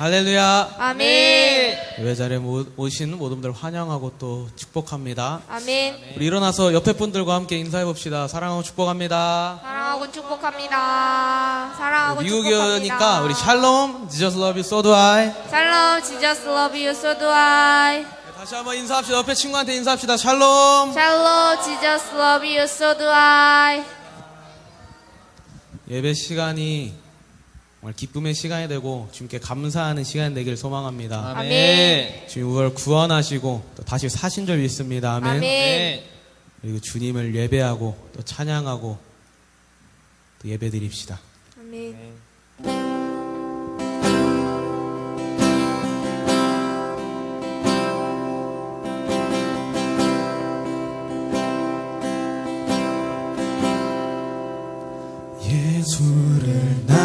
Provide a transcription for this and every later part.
할렐루야. 아멘. 예배 자리에 오신 모든 분들 환영하고 또 축복합니다. 아멘. 우리 일어나서 옆에 분들과 함께 인사해 봅시다. 사랑하고 축복합니다. 사랑하고 축복합니다. 사랑하고 미국이니까 우리 샬롬, Jesus love you, so do I. 샬롬, Jesus love you, so do I. 다시 한번 인사합시다. 옆에 친구한테 인사합시다. 샬롬. 샬롬, Jesus love you, so do I. 예배 시간이 정말 기쁨의 시간이 되고 주님께 감사하는 시간이 되길 소망합니다. 아멘. 주님 우리를 구원하시고 또 다시 사신 줄 믿습니다. 아멘. 아멘. 그리고 주님을 예배하고 또 찬양하고 또 예배드립시다. 아멘. 예수를 나의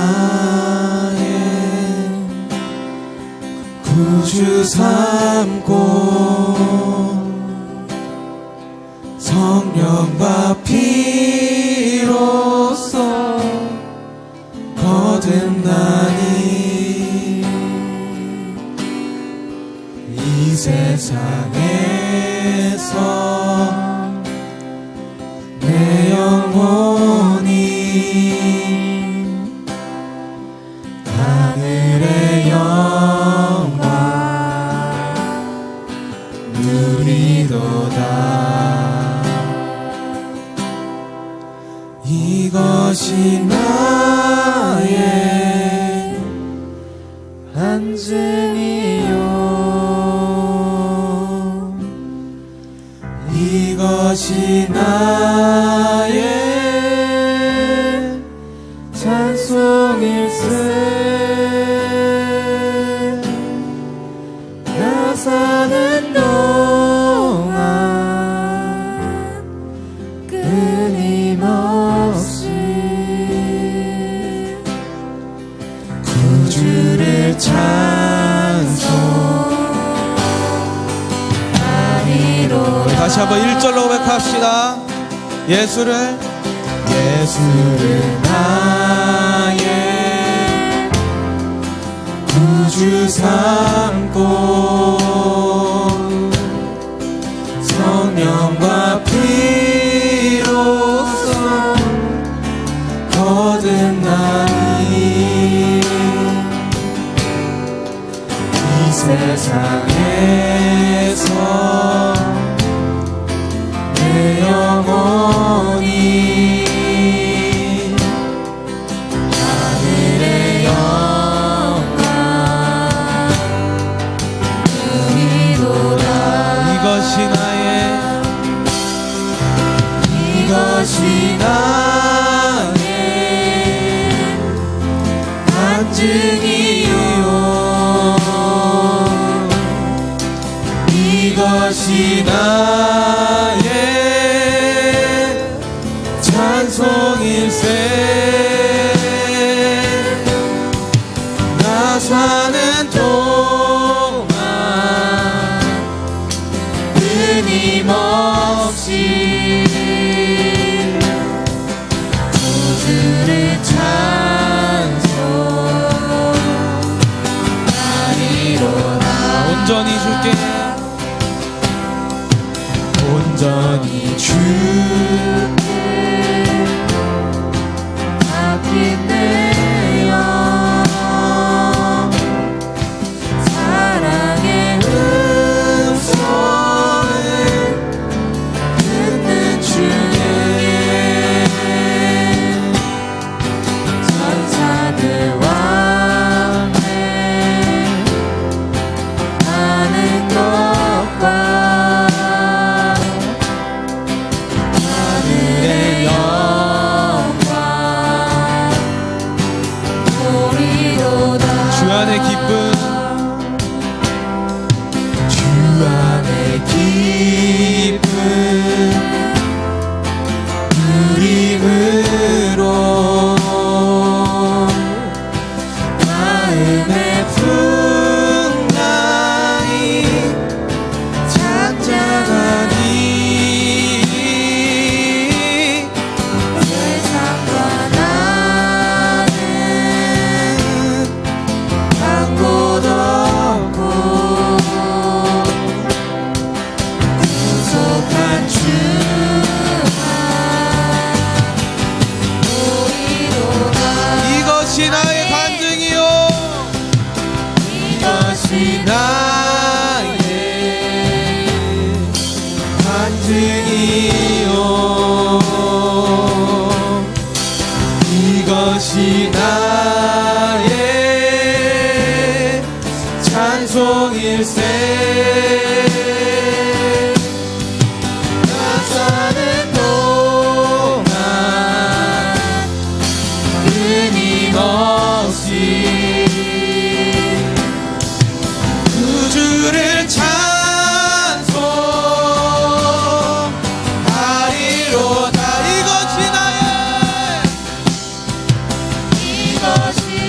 구주 삼고 성령과 피로써 거듭나니 이 세상에서 내 영혼이 하늘의 영광 누리도다. 이것이 나의 안증이요, 이것이 나의 찬송일세. 나 사는 동안 끊임없이 구주를 찬송하리로다. 다시 한번 1절로 고백합시다. 예수를 나의 구주 삼고 성령과 피로써 거듭나니 이 세상에서 내 영혼이 하늘의 영광 누리도다. 이것이 나의 간증이요, 이것이 나의 찬송일세. 나 사는 동안 끊임없이 구주를 찬송하리로다. 온전히 줄게, 온전히 줄게 아낀 내 영, 사랑의 음성을 듣는 중에 천사들과 함께 하는 것과 이것이 나의 간증이요 이것이 나의 간증이요 이것이 나의 찬송일세 주를 찬송하리로다 이것이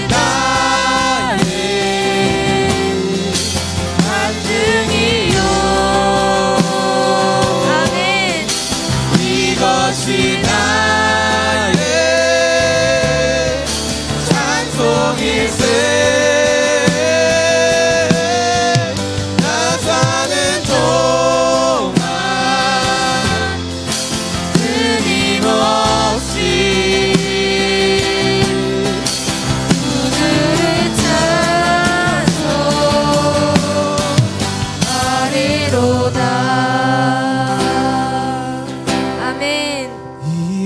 나의 간증이요 아멘 이것이 나의 찬송일세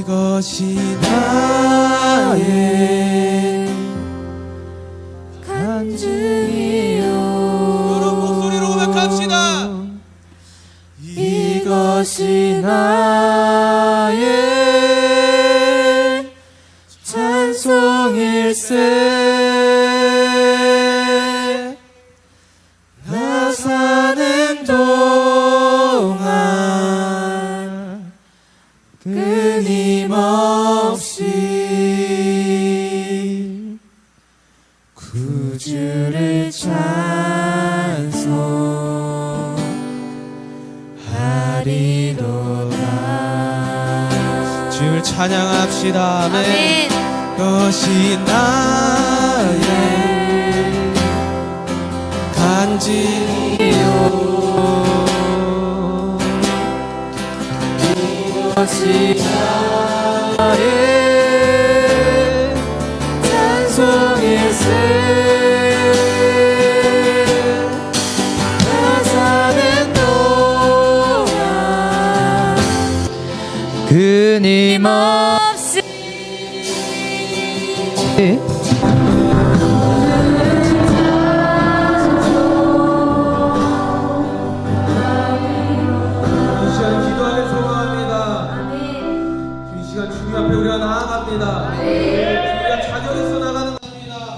이것이 나의 간증이요 여러분 목소리로 고백합시다 이것이 나의 찬송일세 나 사는 동안 끊임없이 구주를 찬송하리로다 주를 찬양합시다 아멘 이것이 나의 간증이요 이것이 나의 찬송일세 나 사는 동안 끊임없이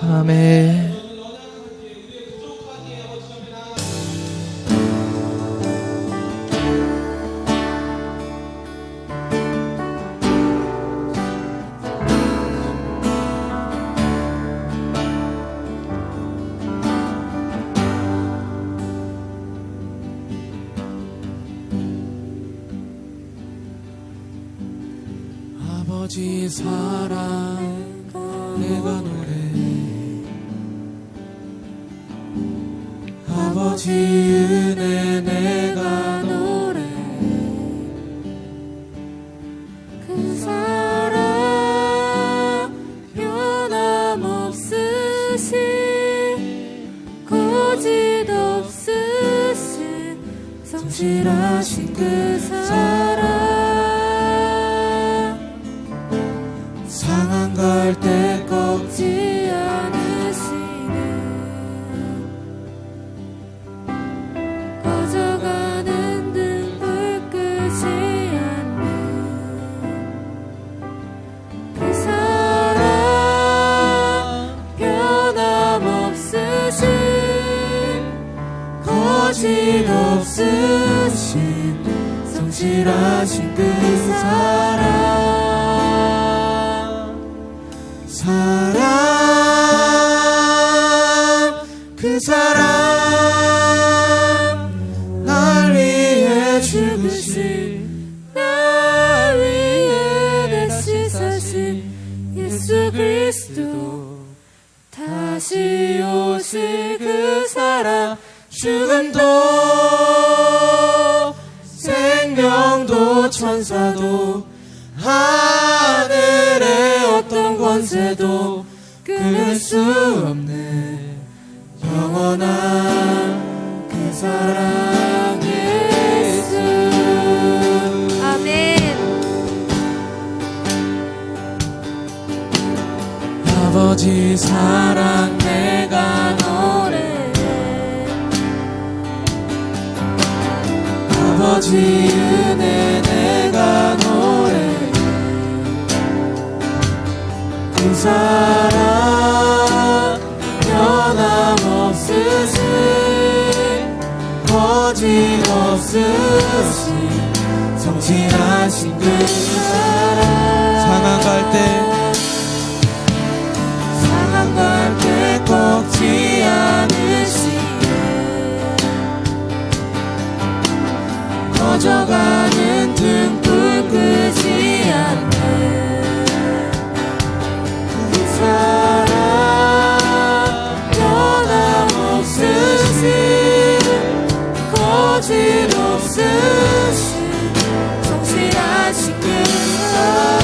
아멘. 아버지 사랑 내가 노래해 아버지 은혜 내가 노래해 그 사랑 변함없으신 거짓 없으신 성실하신 그 사랑 상한 갈 때 꺾지 않으시는 꺼져가는 등불 끄지 않는 그 사랑 변함없으신 거짓 없으신 성실하신 그 사랑 그 사랑 날 위해 죽으신 날 위해 대신 사신 예수 그리스도 다시 오실 그 사랑 죽음도 생명도 생명도 천사도 하늘의 어떤 권세도 끊을 수 없네 영원한 그 사랑 예수. 아멘. 아버지 사랑 내가 노래해. 아버지 은혜 내가 노래해. 그 사랑 변함없으신 거짓없으신 성실하신 그 사랑. 상한 갈때 갈때 꺾지 않으시네 꺼져가는 등불 끄지 않네 그 사랑 변함없으신 거짓없으신 성실하신 그 사랑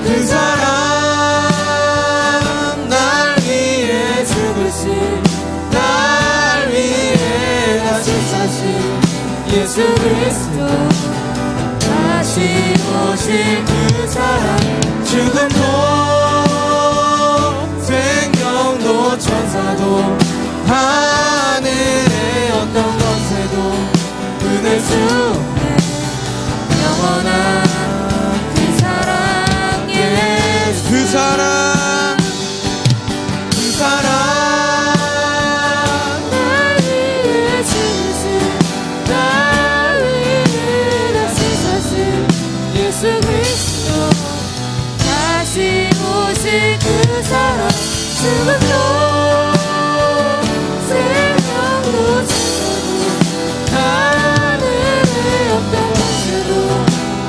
그 사랑 날 위해 죽으신 날 위해 다시 사신 예수 그리스도 다시 오실 그 사랑 죽음도 생명도 천사도 하늘의 어떤 권세도 끊을 수 없네 영원한 그 사랑 예수. 그 사랑 날 위해 죽으신 날 위해 다시 사신 예수 그리스도 다시 오실 그 사랑 죽음도 생명도 천사도 하늘의 어떤 권세도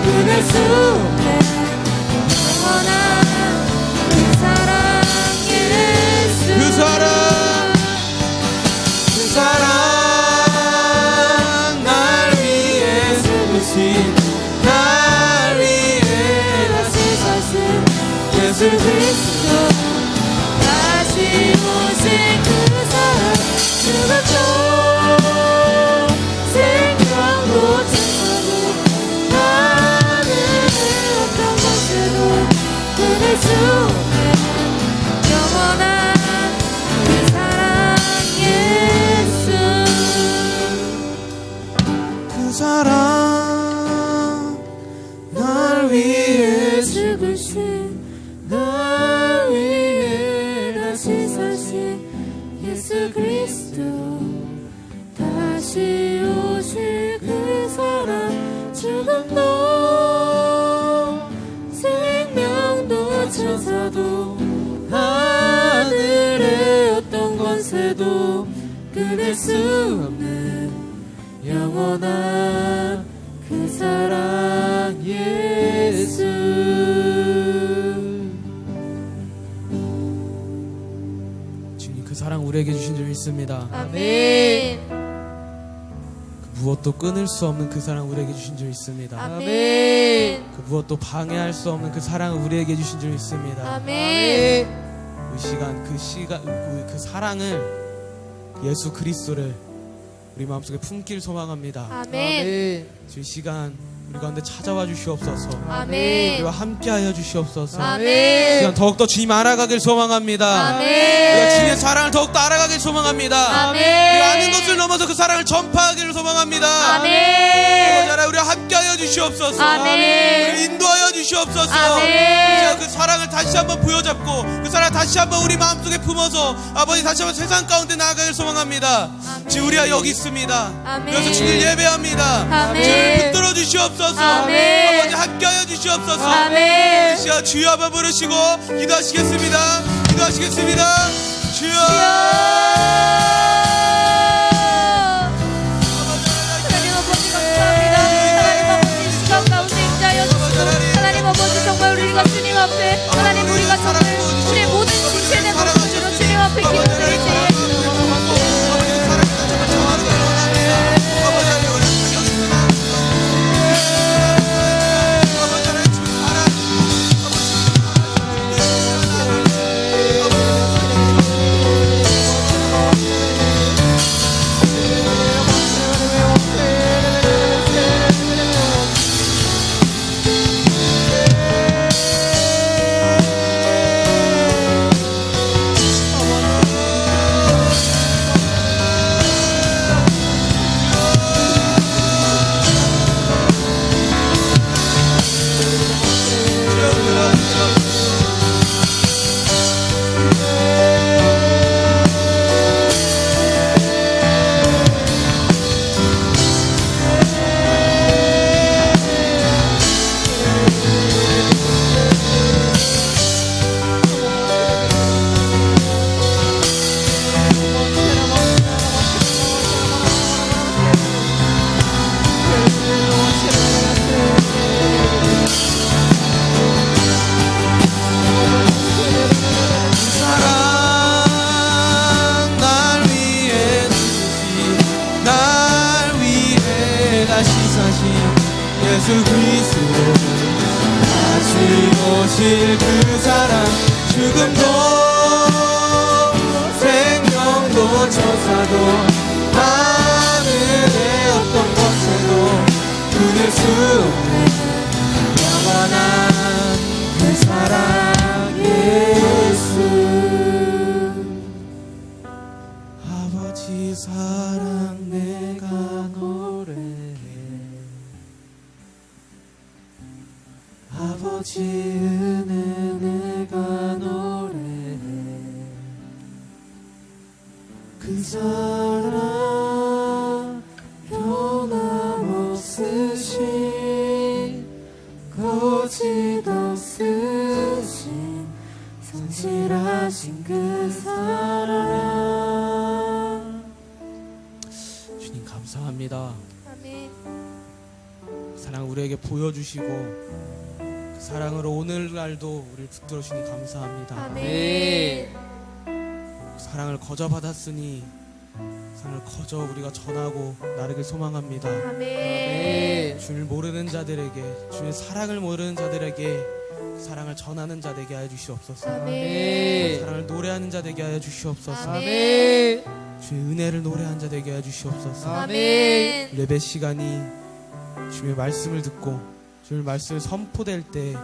끊을 수 없네 영원한 그 사랑 예수. 그 사랑 날 위해 죽으신 날 위해 다시 사신 예수 그리스도 다시 오실 그 사랑 죽었죠 생명도 천사도 하늘의 어떤 권세도 끊을 수 없네 영원한 그 사랑 예수. 그 사랑 날 위해 죽으신 날 위해 다시 사신 예수 그리스도 다시 오실 그 사랑 죽음도 생명도 천사도 하늘의 어떤 권세도 끊을 수 없는 영원한 그 사랑 예수. 주님 그 사랑 우리에게 주신 줄 믿습니다. 아멘. 그 무엇도 끊을 수 없는 그 사랑 우리에게 주신 줄 믿습니다. 아멘. 그 무엇도 방해할 수 없는 그 사랑을 우리에게 주신 줄 믿습니다. 아멘. 그 사랑을 예수 그리스도를 우리 마음속에 품길 소망합니다. 아멘. 이 시간 우리 가운데 찾아와 주시옵소서. 아멘. 우리와 함께하여 주시옵소서. 이 아멘. 시간 더욱더 주님 알아가길 소망합니다. 아멘. 우리가 주님의 사랑을 더욱더 알아가길 소망합니다. 아멘. 우리가 아는 것을 넘어서 그 사랑을 전파하기를 소망합니다. 아멘. 우리와 함께하여 주시옵소서. 아멘. 우리를 인도하여 주시옵소서. 아멘. 이 시간 그 사랑을 다시 한번 부여잡고 그 사랑을 다시 한번 우리 마음속에 품어서 아버지 다시 한번 세상 가운데 나아가길 소망합니다. 지금 우리가 여기 있습니다. 아멘. 그래서 주님 예배합니다. 아멘. 주님 붙들어 주시옵소서. 아멘. 아버지 함께하여 주시옵소서. 아멘. 이 시간 주여 한번 부르시고 기도하시겠습니다. 기도하시겠습니다. 주여. 하나님 아버지 감사합니다. 하나님 아버지 시간 가운데 임자여 주시고 하나님 아버지 정말 우리가 주님 앞에 하나님 우리가 정말 우리의 모든 지체된 것으로 주님 앞에 기도드릴 때에 예수 그리스도 다시 오실 그 사랑 죽음도 생명도 천사도 하늘의 어떤 것에도 끊을 수 없는 영원한 그 사랑 예수 아버지 사랑 내가 노래해 아버지 은혜 내가 노래해 그 사랑 변함없으신 거짓 없으신 성실하신 그 사랑 주님 감사합니다. 아멘. 사랑 우리에게 보여주시고 그 사랑으로 오늘날도 우리를 붙들어 주니 감사합니다. 아멘. 사랑을 거저 받았으니 사랑을 거저 우리가 전하고 나르길 소망합니다. 아멘. 주를 모르는 자들에게 주의 사랑을 모르는 자들에게 그 사랑을 전하는 자 되게 하여 주시옵소서. 아멘. 사랑을 노래하는 자 되게 하여 주시옵소서. 아멘. 주의 은혜를 노래하는 자 되게 하여 주시옵소서. 아멘. 예배 시간이 주의 말씀을 듣고 주의 말씀을 선포될 때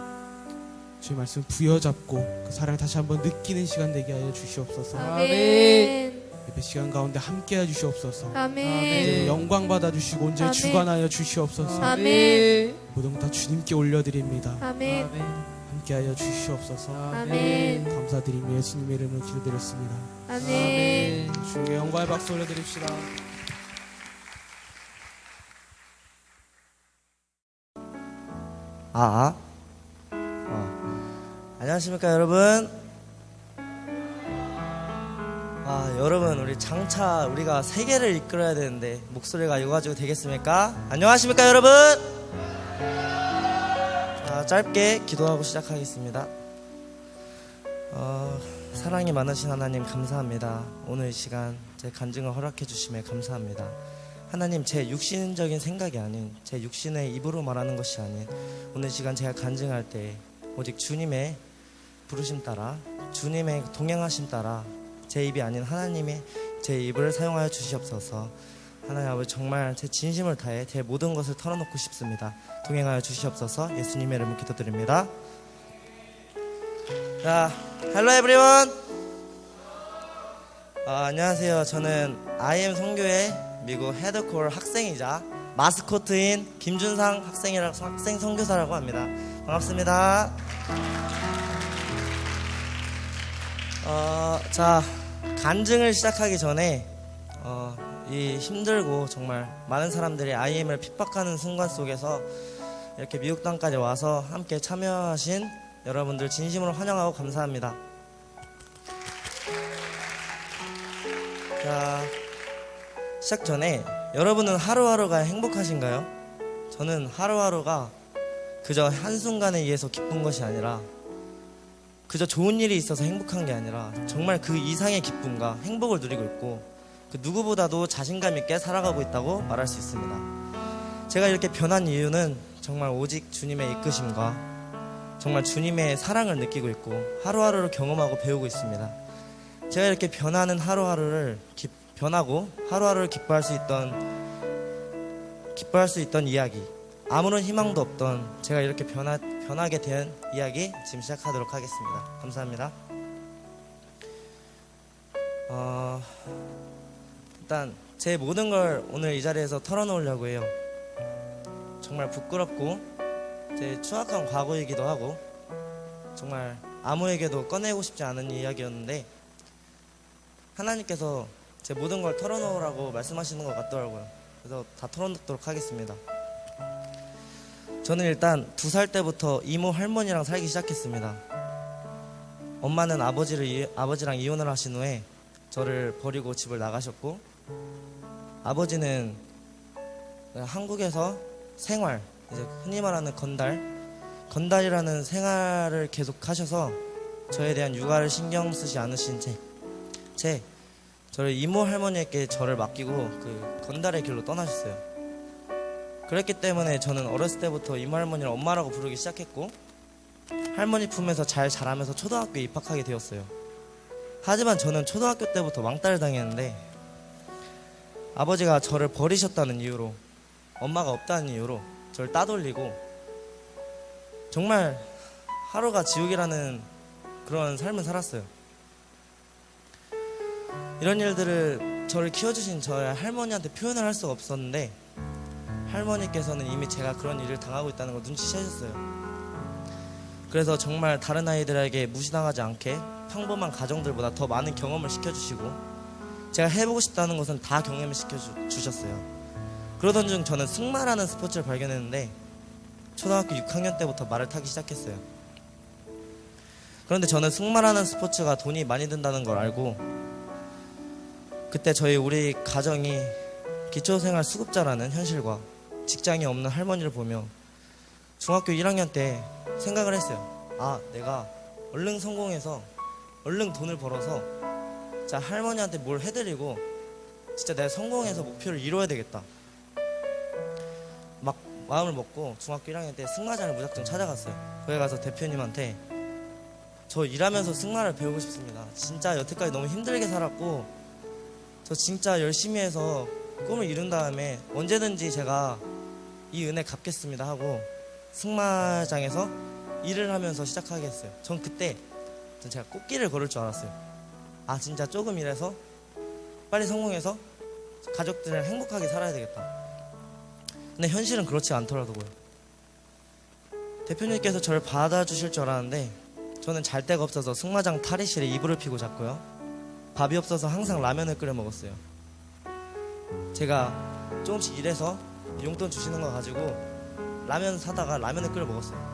주의 말씀을 부여잡고 그 사랑을 다시 한번 느끼는 시간 되게 하여 주시옵소서. 아멘. 예배 시간 가운데 함께 해 주시옵소서. 아멘. 영광 받아 주시고 온전히 아멘. 주관하여 주시옵소서. 아멘. 모든 것 다 주님께 올려드립니다. 아멘. 함께 하여 주시옵소서. 아멘. 감사드리며 예수님의 이름으로 기도드렸습니다. 아멘. 주님께 영광의 박수 올려드립시다. 안녕하십니까 여러분. 여러분 우리 장차 우리가 세계를 이끌어야 되는데 목소리가 이거 가지고 되겠습니까? 안녕하십니까 여러분. 짧게 기도하고 시작하겠습니다. 사랑이 많으신 하나님 감사합니다. 오늘 이 시간 제 간증을 허락해 주심에 감사합니다. 하나님, 제 육신적인 생각이 아닌, 제 육신의 입으로 말하는 것이 아닌 오늘 시간 제가 간증할 때 오직 주님의 부르심 따라, 주님의 동행하심 따라 제 입이 아닌 하나님의 제 입을 사용하여 주시옵소서. 하나님 아버지, 정말 제 진심을 다해 제 모든 것을 털어놓고 싶습니다. 동행하여 주시옵소서. 예수님의 이름으로 기도드립니다. 자, 헬로 에브리원. 안녕하세요. 저는 IM 선교회 미국 헤드콜 학생이자 마스코트인 김준상 학생 선교사라고 합니다. 반갑습니다. 자, 간증을 시작하기 전에 이 힘들고 정말 많은 사람들이 IM을 핍박하는 순간 속에서 이렇게 미국 땅까지 와서 함께 참여하신 여러분들 진심으로 환영하고 감사합니다. 자, 시작 전에 여러분은 하루하루가 행복하신가요? 저는 하루하루가 그저 한순간에 의해서 기쁜 것이 아니라, 그저 좋은 일이 있어서 행복한 게 아니라 정말 그 이상의 기쁨과 행복을 누리고 있고, 그 누구보다도 자신감 있게 살아가고 있다고 말할 수 있습니다. 제가 이렇게 변한 이유는 정말 오직 주님의 이끄심과 정말 주님의 사랑을 느끼고 있고 하루하루를 경험하고 배우고 있습니다. 제가 이렇게 변하는 하루하루를 변하고 하루하루를 기뻐할 수 있던 이야기, 아무런 희망도 없던 제가 이렇게 변하게 된 이야기 지금 시작하도록 하겠습니다. 감사합니다. 일단 제 모든 걸 오늘 이 자리에서 털어놓으려고 해요. 정말 부끄럽고 제 추악한 과거이기도 하고 정말 아무에게도 꺼내고 싶지 않은 이야기였는데 하나님께서 제 모든 걸 털어놓으라고 말씀하시는 것 같더라고요. 그래서 다 털어놓도록 하겠습니다. 저는 일단 2살 때부터 이모 할머니랑 살기 시작했습니다. 엄마는 아버지랑 이혼을 하신 후에 저를 버리고 집을 나가셨고, 아버지는 한국에서 생활, 이제 흔히 말하는 건달이라는 생활을 계속 하셔서 저에 대한 육아를 신경 쓰지 않으신 채 저를 이모 할머니에게 저를 맡기고 그 건달의 길로 떠나셨어요. 그랬기 때문에 저는 어렸을 때부터 이모할머니를 엄마라고 부르기 시작했고 할머니 품에서 잘 자라면서 초등학교에 입학하게 되었어요. 하지만 저는 초등학교 때부터 왕따를 당했는데 아버지가 저를 버리셨다는 이유로, 엄마가 없다는 이유로 저를 따돌리고 정말 하루가 지옥이라는 그런 삶을 살았어요. 이런 일들을 저를 키워주신 저의 할머니한테 표현을 할 수가 없었는데 할머니께서는 이미 제가 그런 일을 당하고 있다는 걸 눈치채셨어요. 그래서 정말 다른 아이들에게 무시당하지 않게 평범한 가정들보다 더 많은 경험을 시켜주시고 제가 해보고 싶다는 것은 다 경험을 시켜주셨어요. 그러던 중 저는 승마라는 스포츠를 발견했는데 초등학교 6학년 때부터 말을 타기 시작했어요. 그런데 저는 승마라는 스포츠가 돈이 많이 든다는 걸 알고 그때 우리 가정이 기초생활 수급자라는 현실과 직장이 없는 할머니를 보며 중학교 1학년 때 생각을 했어요. 아, 내가 얼른 성공해서 얼른 돈을 벌어서 자 할머니한테 뭘 해드리고 진짜 내가 성공해서 목표를 이뤄야 되겠다. 막 마음을 먹고 중학교 1학년 때 승마장을 무작정 찾아갔어요. 거기 가서 대표님한테 저 일하면서 승마를 배우고 싶습니다. 진짜 여태까지 너무 힘들게 살았고 저 진짜 열심히 해서 꿈을 이룬 다음에 언제든지 제가 이 은혜 갚겠습니다 하고 승마장에서 일을 하면서 시작하게 했어요. 전 그때 제가 꽃길을 걸을 줄 알았어요. 아 진짜 조금 일해서 빨리 성공해서 가족들이랑 행복하게 살아야 되겠다. 근데 현실은 그렇지 않더라고요. 대표님께서 저를 받아주실 줄 알았는데 저는 잘 데가 없어서 승마장 탈의실에 이불을 피고 잤고요. 밥이 없어서 항상 라면을 끓여 먹었어요. 제가 조금씩 일해서 용돈 주시는 거 가지고 라면 사다가 라면을 끓여 먹었어요.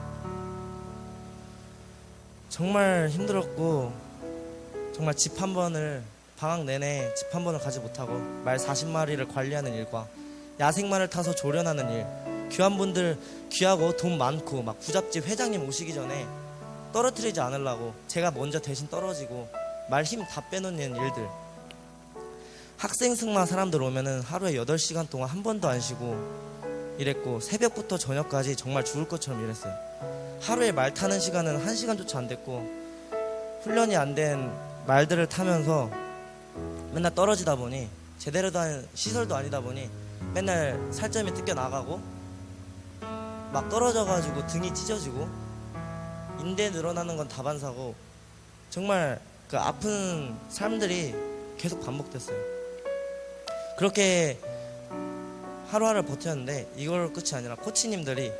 정말 힘들었고 정말 집 한 번을 방학 내내 집 한 번을 가지 못하고 말 40마리를 관리하는 일과 야생마를 타서 조련하는 일, 귀한 분들 귀하고 돈 많고 막 부잣집 회장님 오시기 전에 떨어뜨리지 않으려고 제가 먼저 대신 떨어지고 말 힘 다 빼놓는 일들. 학생 승마 사람들 오면은 하루에 8시간 동안 한 번도 안 쉬고 일했고 새벽부터 저녁까지 정말 죽을 것처럼 일했어요. 하루에 말 타는 시간은 1시간조차 안 됐고 훈련이 안 된 말들을 타면서 맨날 떨어지다 보니 제대로 된 시설도 아니다 보니 맨날 살점이 뜯겨 나가고 막 떨어져가지고 등이 찢어지고 인대 늘어나는 건 다반사고 정말 그 아픈 삶들이 계속 반복됐어요. 그렇게 하루하루 버텼는데 이걸 끝이 아니라 코치님들이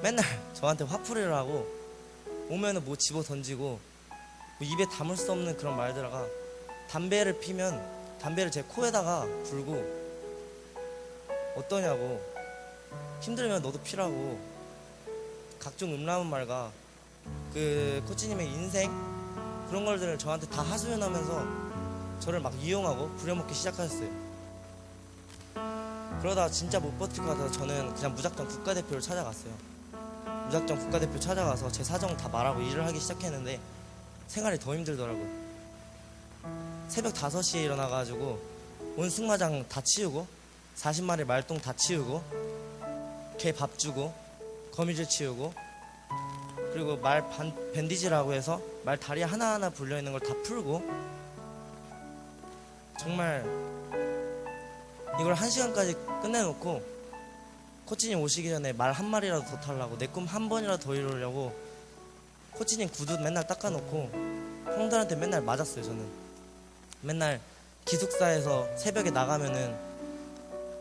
맨날 저한테 화풀이를 하고 오면은 뭐 집어 던지고 뭐 입에 담을 수 없는 그런 말들아가 담배를 피면 담배를 제 코에다가 불고 어떠냐고 힘들면 너도 피라고 각종 음란한 말과 그 코치님의 인생 그런 걸들을 저한테 다 하소연하면서 저를 막 이용하고 부려먹기 시작하셨어요. 그러다 진짜 못 버틸 것 같아서 저는 그냥 무작정 국가대표를 찾아갔어요. 무작정 국가대표 찾아가서 제 사정 다 말하고 일을 하기 시작했는데 생활이 더 힘들더라고요. 새벽 5시에 일어나가지고 온 승마장 다 치우고 40마리 말똥 다 치우고 개 밥 주고 거미줄 치우고 그리고 말 밴디지라고 해서 말 다리 하나하나 불려있는 걸 다 풀고 정말 이걸 1시간까지 끝내놓고 코치님 오시기 전에 말 한 마리라도 더 타려고 내 꿈 한 번이라도 더 이루려고 코치님 구두 맨날 닦아놓고 형들한테 맨날 맞았어요. 저는 맨날 기숙사에서 새벽에 나가면은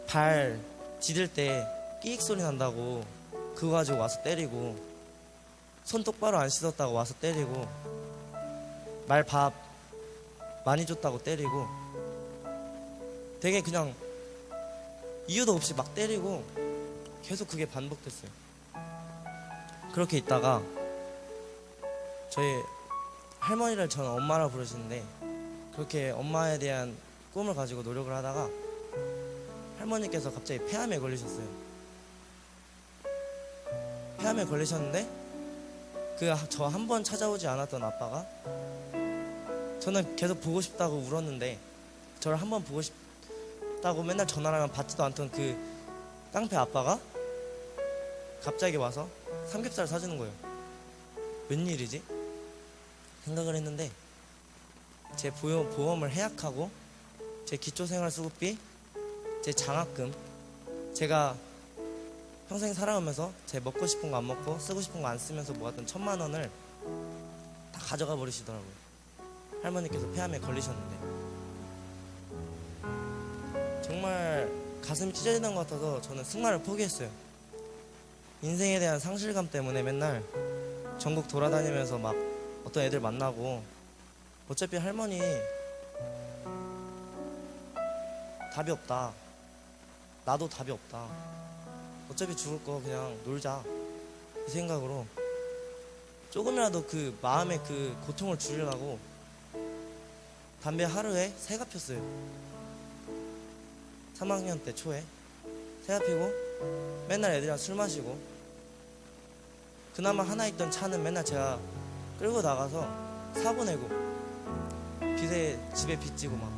발 디딜 때 끼익 소리 난다고 그거 가지고 와서 때리고 손 똑바로 안 씻었다고 와서 때리고 말 밥 많이 줬다고 때리고 되게 그냥 이유도 없이 막 때리고 계속 그게 반복됐어요. 그렇게 있다가 저희 할머니를 저는 엄마라 부르시는데 그렇게 엄마에 대한 꿈을 가지고 노력을 하다가 할머니께서 갑자기 폐암에 걸리셨어요. 폐암에 걸리셨는데 그 저 한 번 찾아오지 않았던 아빠가 저는 계속 보고 싶다고 울었는데 저를 한 번 보고 싶다고 맨날 전화를 하면 받지도 않던 그 깡패 아빠가 갑자기 와서 삼겹살 사주는 거예요. 웬일이지? 생각을 했는데 제 보험을 해약하고 제 기초생활수급비, 제 장학금, 제가 평생 살아오면서 제 먹고 싶은 거 안 먹고 쓰고 싶은 거 안 쓰면서 모았던 1,000만 원을 다 가져가 버리시더라고요. 할머니께서 폐암에 걸리셨는데 정말 가슴이 찢어지는 것 같아서 저는 승마를 포기했어요. 인생에 대한 상실감 때문에 맨날 전국 돌아다니면서 막 어떤 애들 만나고 어차피 할머니 답이 없다. 나도 답이 없다. 어차피 죽을 거 그냥 놀자. 이 생각으로 조금이라도 그 마음의 그 고통을 줄이려고 담배 하루에 3갑 폈어요. 3학년 때 초에 3갑 피고 맨날 애들이랑 술 마시고 그나마 하나 있던 차는 맨날 제가 끌고 나가서 사고 내고 집에 빚지고 막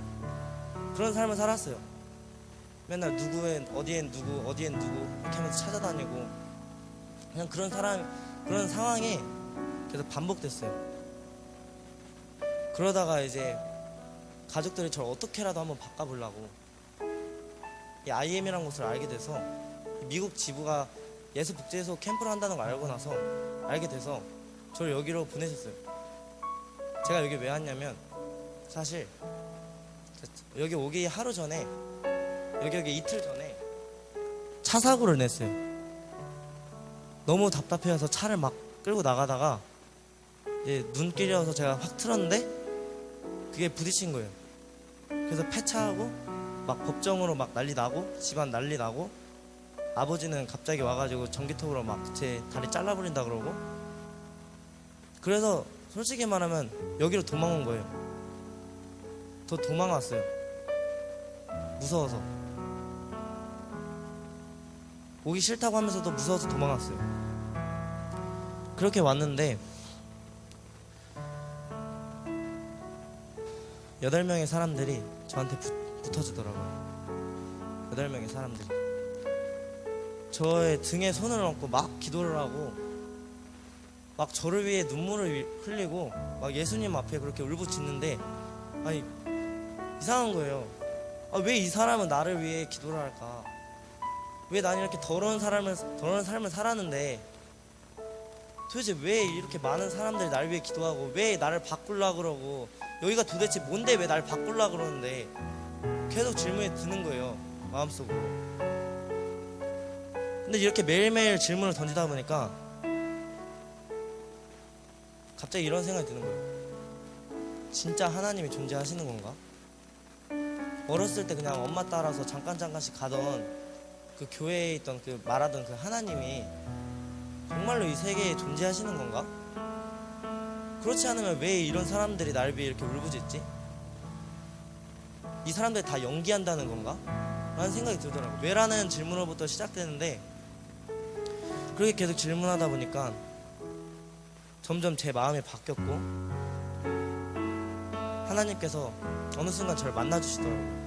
그런 삶을 살았어요. 맨날 어디엔 누구 이렇게 하면서 찾아다니고 그냥 그런 상황이 계속 반복됐어요. 그러다가 이제 가족들이 저를 어떻게라도 한번 바꿔보려고 이 IM이라는 곳을 알게 돼서 미국 지부가 예수복지에서 캠프를 한다는 걸 알게 돼서 저를 여기로 보내셨어요. 제가 여기 왜 왔냐면 사실 여기 오기 하루 전에 여기 이틀 전에 차 사고를 냈어요. 너무 답답해서 차를 막 끌고 나가다가 이제 눈길이어서 제가 확 틀었는데 그게 부딪힌 거예요. 그래서 폐차하고 막 법정으로 막 난리 나고 집안 난리 나고 아버지는 갑자기 와가지고 전기톱으로 막 제 다리 잘라버린다 그러고 그래서 솔직히 말하면 여기로 도망온 거예요. 더 도망왔어요. 무서워서 오기 싫다고 하면서도 무서워서 도망왔어요. 그렇게 왔는데 8명의 사람들이 저한테 붙어주더라고요. 8명의 사람들이 저의 등에 손을 얹고 막 기도를 하고 막 저를 위해 눈물을 흘리고 막 예수님 앞에 그렇게 울부짖는데 아니 이상한 거예요. 왜 이 사람은 나를 위해 기도를 할까? 왜 난 이렇게 더러운 삶을 살았는데 도대체 왜 이렇게 많은 사람들이 나를 위해 기도하고 왜 나를 바꾸려고 그러고 여기가 도대체 뭔데 왜 나를 바꾸려고 그러는데 계속 질문이 드는 거예요. 마음속으로. 근데 이렇게 매일매일 질문을 던지다 보니까 갑자기 이런 생각이 드는 거예요. 진짜 하나님이 존재하시는 건가? 어렸을 때 그냥 엄마 따라서 잠깐씩 가던 그 교회에 있던 그 말하던 그 하나님이 정말로 이 세계에 존재하시는 건가? 그렇지 않으면 왜 이런 사람들이 나를 위해 이렇게 울부짖지? 이 사람들이 다 연기한다는 건가? 라는 생각이 들더라고요. 왜라는 질문으로부터 시작되는데 그렇게 계속 질문하다 보니까 점점 제 마음이 바뀌었고 하나님께서 어느 순간 저를 만나주시더라고요.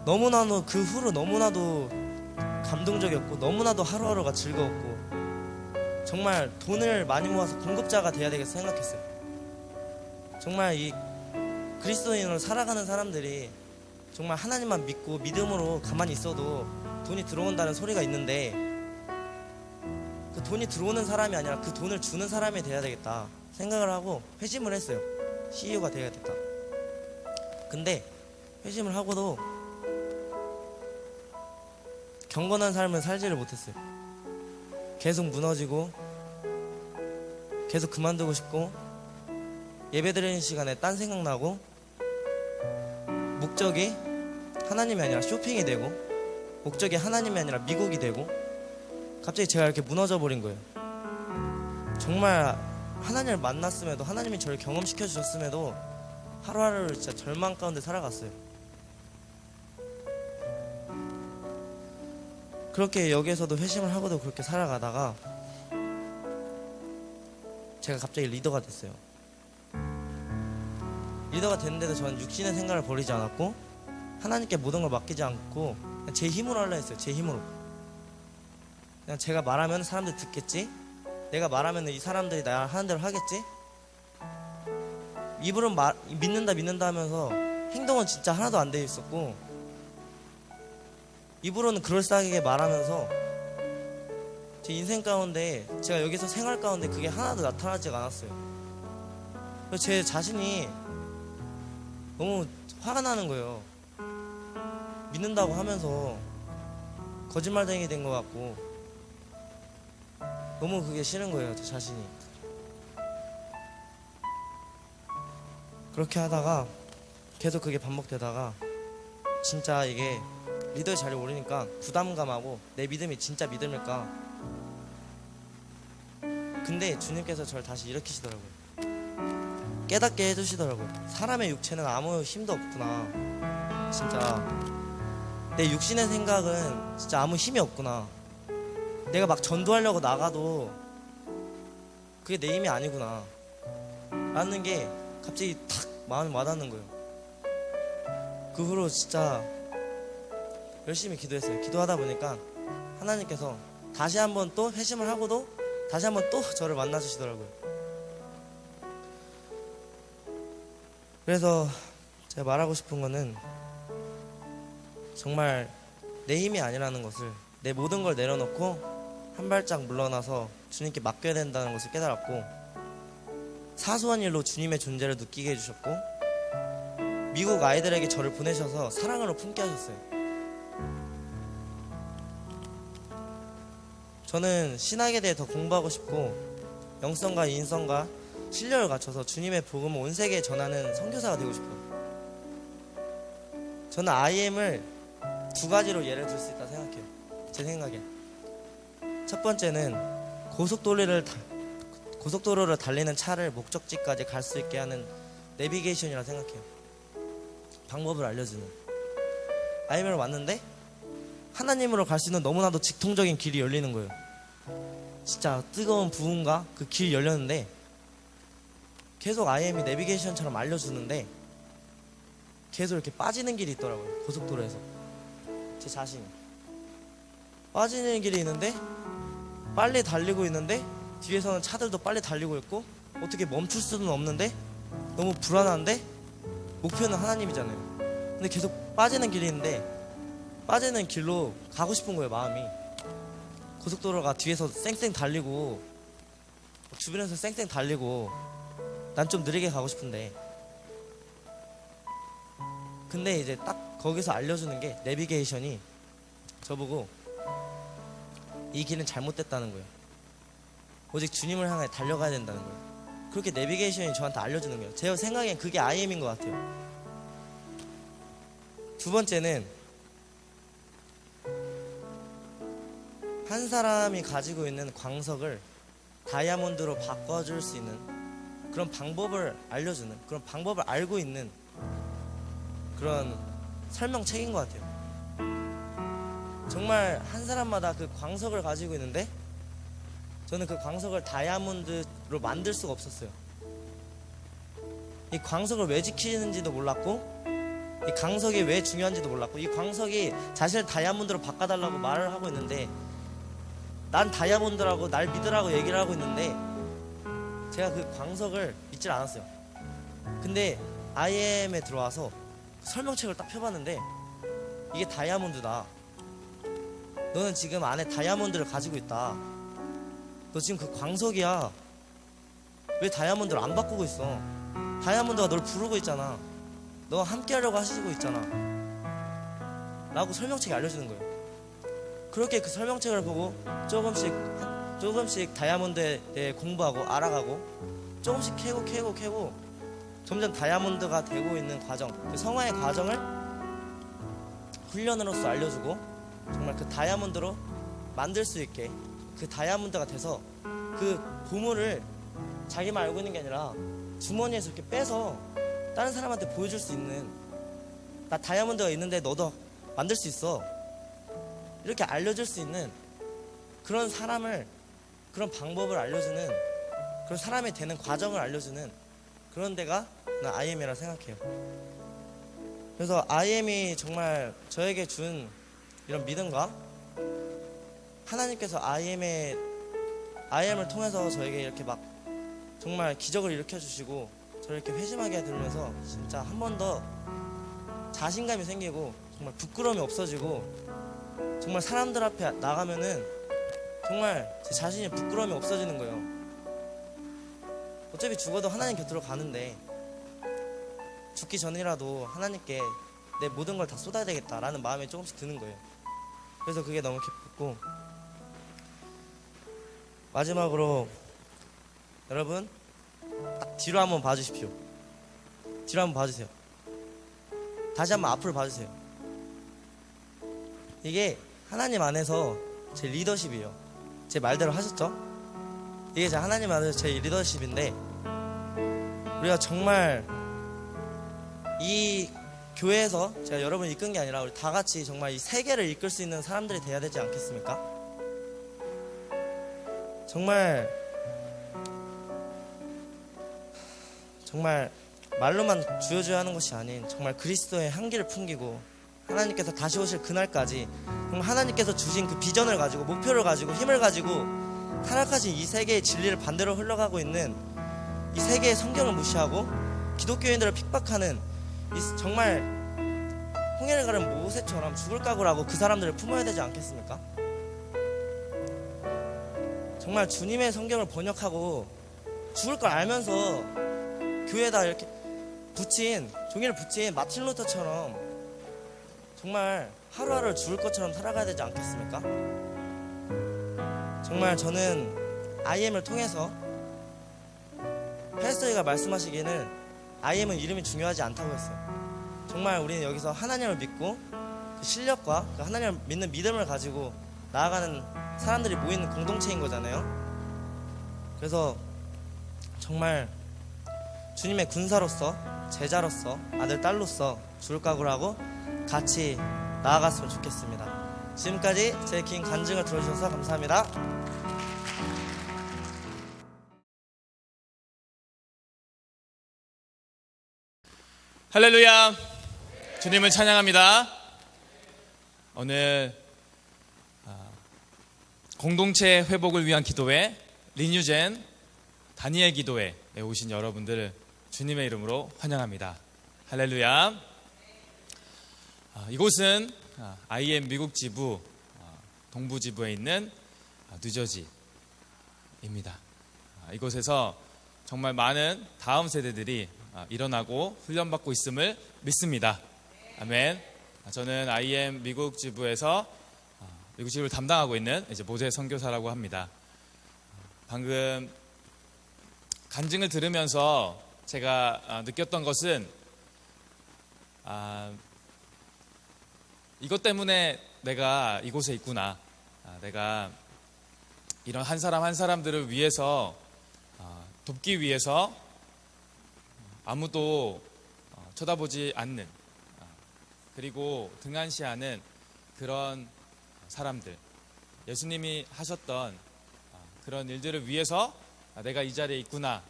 너무나도 그 후로 너무나도 감동적이었고 너무나도 하루하루가 즐거웠고 정말 돈을 많이 모아서 공급자가 돼야 되겠어 생각했어요. 정말 이 그리스도인으로 살아가는 사람들이 정말 하나님만 믿고 믿음으로 가만히 있어도 돈이 들어온다는 소리가 있는데 그 돈이 들어오는 사람이 아니라 그 돈을 주는 사람이 돼야 되겠다 생각을 하고 회심을 했어요. CEO가 돼야겠다. 근데 회심을 하고도 경건한 삶을 살지를 못했어요. 계속 무너지고 계속 그만두고 싶고 예배드리는 시간에 딴 생각나고 목적이 하나님이 아니라 쇼핑이 되고 목적이 하나님이 아니라 미국이 되고 갑자기 제가 이렇게 무너져 버린 거예요. 정말 하나님을 만났음에도 하나님이 저를 경험시켜 주셨음에도 하루하루를 진짜 절망 가운데 살아갔어요. 그렇게 여기에서도 회심을 하고도 그렇게 살아가다가 제가 갑자기 리더가 됐어요. 리더가 됐는데도 저는 육신의 생각을 버리지 않았고 하나님께 모든 걸 맡기지 않고 제 힘으로 하려 했어요. 제 힘으로. 그냥 제가 말하면 사람들 듣겠지, 내가 말하면 이 사람들이 나 하는 대로 하겠지. 입으로는 믿는다 하면서 행동은 진짜 하나도 안 돼 있었고, 입으로는 그럴싸하게 말하면서 제 인생 가운데, 제가 여기서 생활 가운데 그게 하나도 나타나지가 않았어요. 그래서 제 자신이 너무 화가 나는 거예요. 믿는다고 하면서 거짓말쟁이 된 것 같고, 너무 그게 싫은 거예요, 제 자신이. 그렇게 하다가 계속 그게 반복되다가 진짜 이게 리더의 자리에 오르니까 부담감하고 내 믿음이 진짜 믿음일까. 근데 주님께서 저를 다시 일으키시더라고요. 깨닫게 해주시더라고요. 사람의 육체는 아무 힘도 없구나. 진짜 내 육신의 생각은 진짜 아무 힘이 없구나. 내가 막 전도하려고 나가도 그게 내 힘이 아니구나 라는 게 갑자기 탁 마음에 와닿는 거예요. 그 후로 진짜 열심히 기도했어요. 기도하다 보니까 하나님께서 다시 한번 또 회심을 하고도 다시 한번 또 저를 만나주시더라고요. 그래서 제가 말하고 싶은 거는, 정말 내 힘이 아니라는 것을, 내 모든 걸 내려놓고 한 발짝 물러나서 주님께 맡겨야 된다는 것을 깨달았고, 사소한 일로 주님의 존재를 느끼게 해주셨고, 미국 아이들에게 저를 보내셔서 사랑으로 품게 하셨어요. 저는 신학에 대해 더 공부하고 싶고, 영성과 인성과 신뢰를 갖춰서 주님의 복음을 온 세계에 전하는 선교사가 되고 싶어요. 저는 IM을 두 가지로 예를 들 수 있다 생각해요. 제 생각에. 첫 번째는 고속도로를 달리는 차를 목적지까지 갈 수 있게 하는 내비게이션이라 생각해요. 방법을 알려주는. IM을 왔는데 하나님으로 갈 수 있는 너무나도 직통적인 길이 열리는 거예요. 진짜 뜨거운 부흥과 그 길이 열렸는데, 계속 IM이 내비게이션처럼 알려주는데 계속 이렇게 빠지는 길이 있더라고요. 고속도로에서 제 자신이 빠지는 길이 있는데, 빨리 달리고 있는데 뒤에서는 차들도 빨리 달리고 있고, 어떻게 멈출 수는 없는데 너무 불안한데 목표는 하나님이잖아요. 근데 계속 빠지는 길이 있는데 빠지는 길로 가고 싶은 거예요, 마음이. 고속도로가 뒤에서 쌩쌩 달리고 주변에서 쌩쌩 달리고 난 좀 느리게 가고 싶은데, 근데 이제 딱 거기서 알려주는 게, 내비게이션이 저보고 이 길은 잘못됐다는 거예요. 오직 주님을 향해 달려가야 된다는 거예요. 그렇게 내비게이션이 저한테 알려주는 거예요. 제 생각엔 그게 IM인 것 같아요. 두 번째는, 한 사람이 가지고 있는 광석을 다이아몬드로 바꿔줄 수 있는 그런 방법을 알려주는, 그런 방법을 알고 있는 그런 설명책인 것 같아요. 정말 한 사람마다 그 광석을 가지고 있는데, 저는 그 광석을 다이아몬드로 만들 수가 없었어요. 이 광석을 왜 지키는지도 몰랐고, 이 광석이 왜 중요한지도 몰랐고, 이 광석이 자신을 다이아몬드로 바꿔달라고 말을 하고 있는데, 난 다이아몬드라고 날 믿으라고 얘기를 하고 있는데 제가 그 광석을 믿질 않았어요. 근데 IM에 들어와서 설명책을 딱 펴봤는데, 이게 다이아몬드다. 너는 지금 안에 다이아몬드를 가지고 있다. 너 지금 그 광석이야. 왜 다이아몬드를 안 바꾸고 있어? 다이아몬드가 널 부르고 있잖아. 너와 함께 하려고 하시고 있잖아 라고 설명책이 알려주는 거예요. 그렇게 그 설명책을 보고 조금씩 다이아몬드에 대해 공부하고 알아가고, 조금씩 캐고 점점 다이아몬드가 되고 있는 과정, 그 성화의 과정을 훈련으로서 알려주고, 정말 그 다이아몬드로 만들 수 있게, 그 다이아몬드가 돼서 그 보물을 자기만 알고 있는 게 아니라 주머니에서 이렇게 빼서 다른 사람한테 보여줄 수 있는, 나 다이아몬드가 있는데 너도 만들 수 있어, 이렇게 알려줄 수 있는 그런 사람을, 그런 방법을 알려주는, 그런 사람이 되는 과정을 알려주는 그런 데가 난 IM이라 생각해요. 그래서 IM이 정말 저에게 준 이런 믿음과 하나님께서 IM을 통해서 저에게 이렇게 막 정말 기적을 일으켜 주시고 저를 이렇게 회심하게 들으면서 진짜 한 번 더 자신감이 생기고 정말 부끄러움이 없어지고 정말 사람들 앞에 나가면은 정말 제 자신이 부끄러움이 없어지는 거예요. 어차피 죽어도 하나님 곁으로 가는데 죽기 전이라도 하나님께 내 모든 걸 다 쏟아야 되겠다라는 마음이 조금씩 드는 거예요. 그래서 그게 너무 기쁘고, 마지막으로 여러분 딱 뒤로 한번 봐주십시오. 뒤로 한번 봐주세요. 다시 한번 앞으로 봐주세요. 이게 하나님 안에서 제 리더십이에요. 제 말대로 하셨죠? 이게 하나님 안에서 제 리더십인데, 우리가 정말 이 교회에서 제가 여러분을 이끈 게 아니라 우리 다 같이 정말 이 세계를 이끌 수 있는 사람들이 돼야 되지 않겠습니까? 정말 말로만 주여주여 하는 것이 아닌 정말 그리스도의 향기를 풍기고 하나님께서 다시 오실 그날까지 정말 하나님께서 주신 그 비전을 가지고 목표를 가지고 힘을 가지고 타락하신 이 세계의 진리를 반대로 흘러가고 있는 이 세계의 성경을 무시하고 기독교인들을 핍박하는 이 정말 홍해를 가른 모세처럼 죽을 각오라고 그 사람들을 품어야 되지 않겠습니까? 정말 주님의 성경을 번역하고 죽을 걸 알면서 교회에다 이렇게 종이를 붙인 마틴 루터처럼 정말 하루하루를 죽을 것처럼 살아가야 되지 않겠습니까? 정말 저는 IM을 통해서 패스터가 말씀하시기에는 IM은 이름이 중요하지 않다고 했어요. 정말 우리는 여기서 하나님을 믿고 그 실력과 그 하나님을 믿는 믿음을 가지고 나아가는 사람들이 모이는 공동체인 거잖아요. 그래서 정말 주님의 군사로서, 제자로서, 아들, 딸로서 죽을 각오를 하고 같이 나아갔으면 좋겠습니다. 지금까지 제 긴 간증을 들어주셔서 감사합니다. 할렐루야. 주님을 찬양합니다. 오늘 공동체 회복을 위한 기도회 리뉴젠 다니엘 기도회에 오신 여러분들을 주님의 이름으로 환영합니다. 할렐루야. 이곳은 IM 미국 지부 동부 지부에 있는 뉴저지입니다. 이곳에서 정말 많은 다음 세대들이 일어나고 훈련받고 있음을 믿습니다. 아멘. 저는 IM 미국 지부에서 미국 지부를 담당하고 있는 이제 모세 선교사라고 합니다. 방금 간증을 들으면서 제가 느꼈던 것은 이것 때문에 내가 이곳에 있구나. 내가 이런 한 사람 한 사람들을 위해서 돕기 위해서 아무도 쳐다보지 않는, 그리고 등한시하는 그런 사람들, 예수님이 하셨던 그런 일들을 위해서 내가 이 자리에 있구나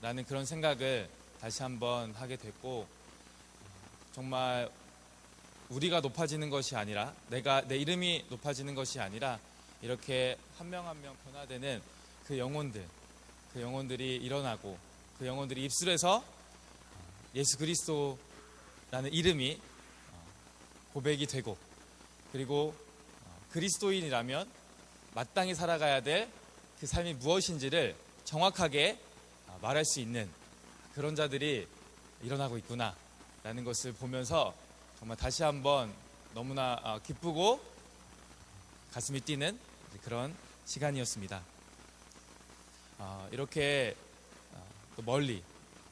라는 그런 생각을 다시 한번 하게 됐고, 정말 우리가 높아지는 것이 아니라, 내 이름이 높아지는 것이 아니라 이렇게 한 명 한 명 변화되는 그 영혼들이 일어나고 그 영혼들이 입술에서 예수 그리스도라는 이름이 고백이 되고, 그리고 그리스도인이라면 마땅히 살아가야 될 그 삶이 무엇인지를 정확하게 말할 수 있는 그런 자들이 일어나고 있구나 라는 것을 보면서 정말 다시 한번 너무나 기쁘고 가슴이 뛰는 그런 시간이었습니다. 이렇게 또 멀리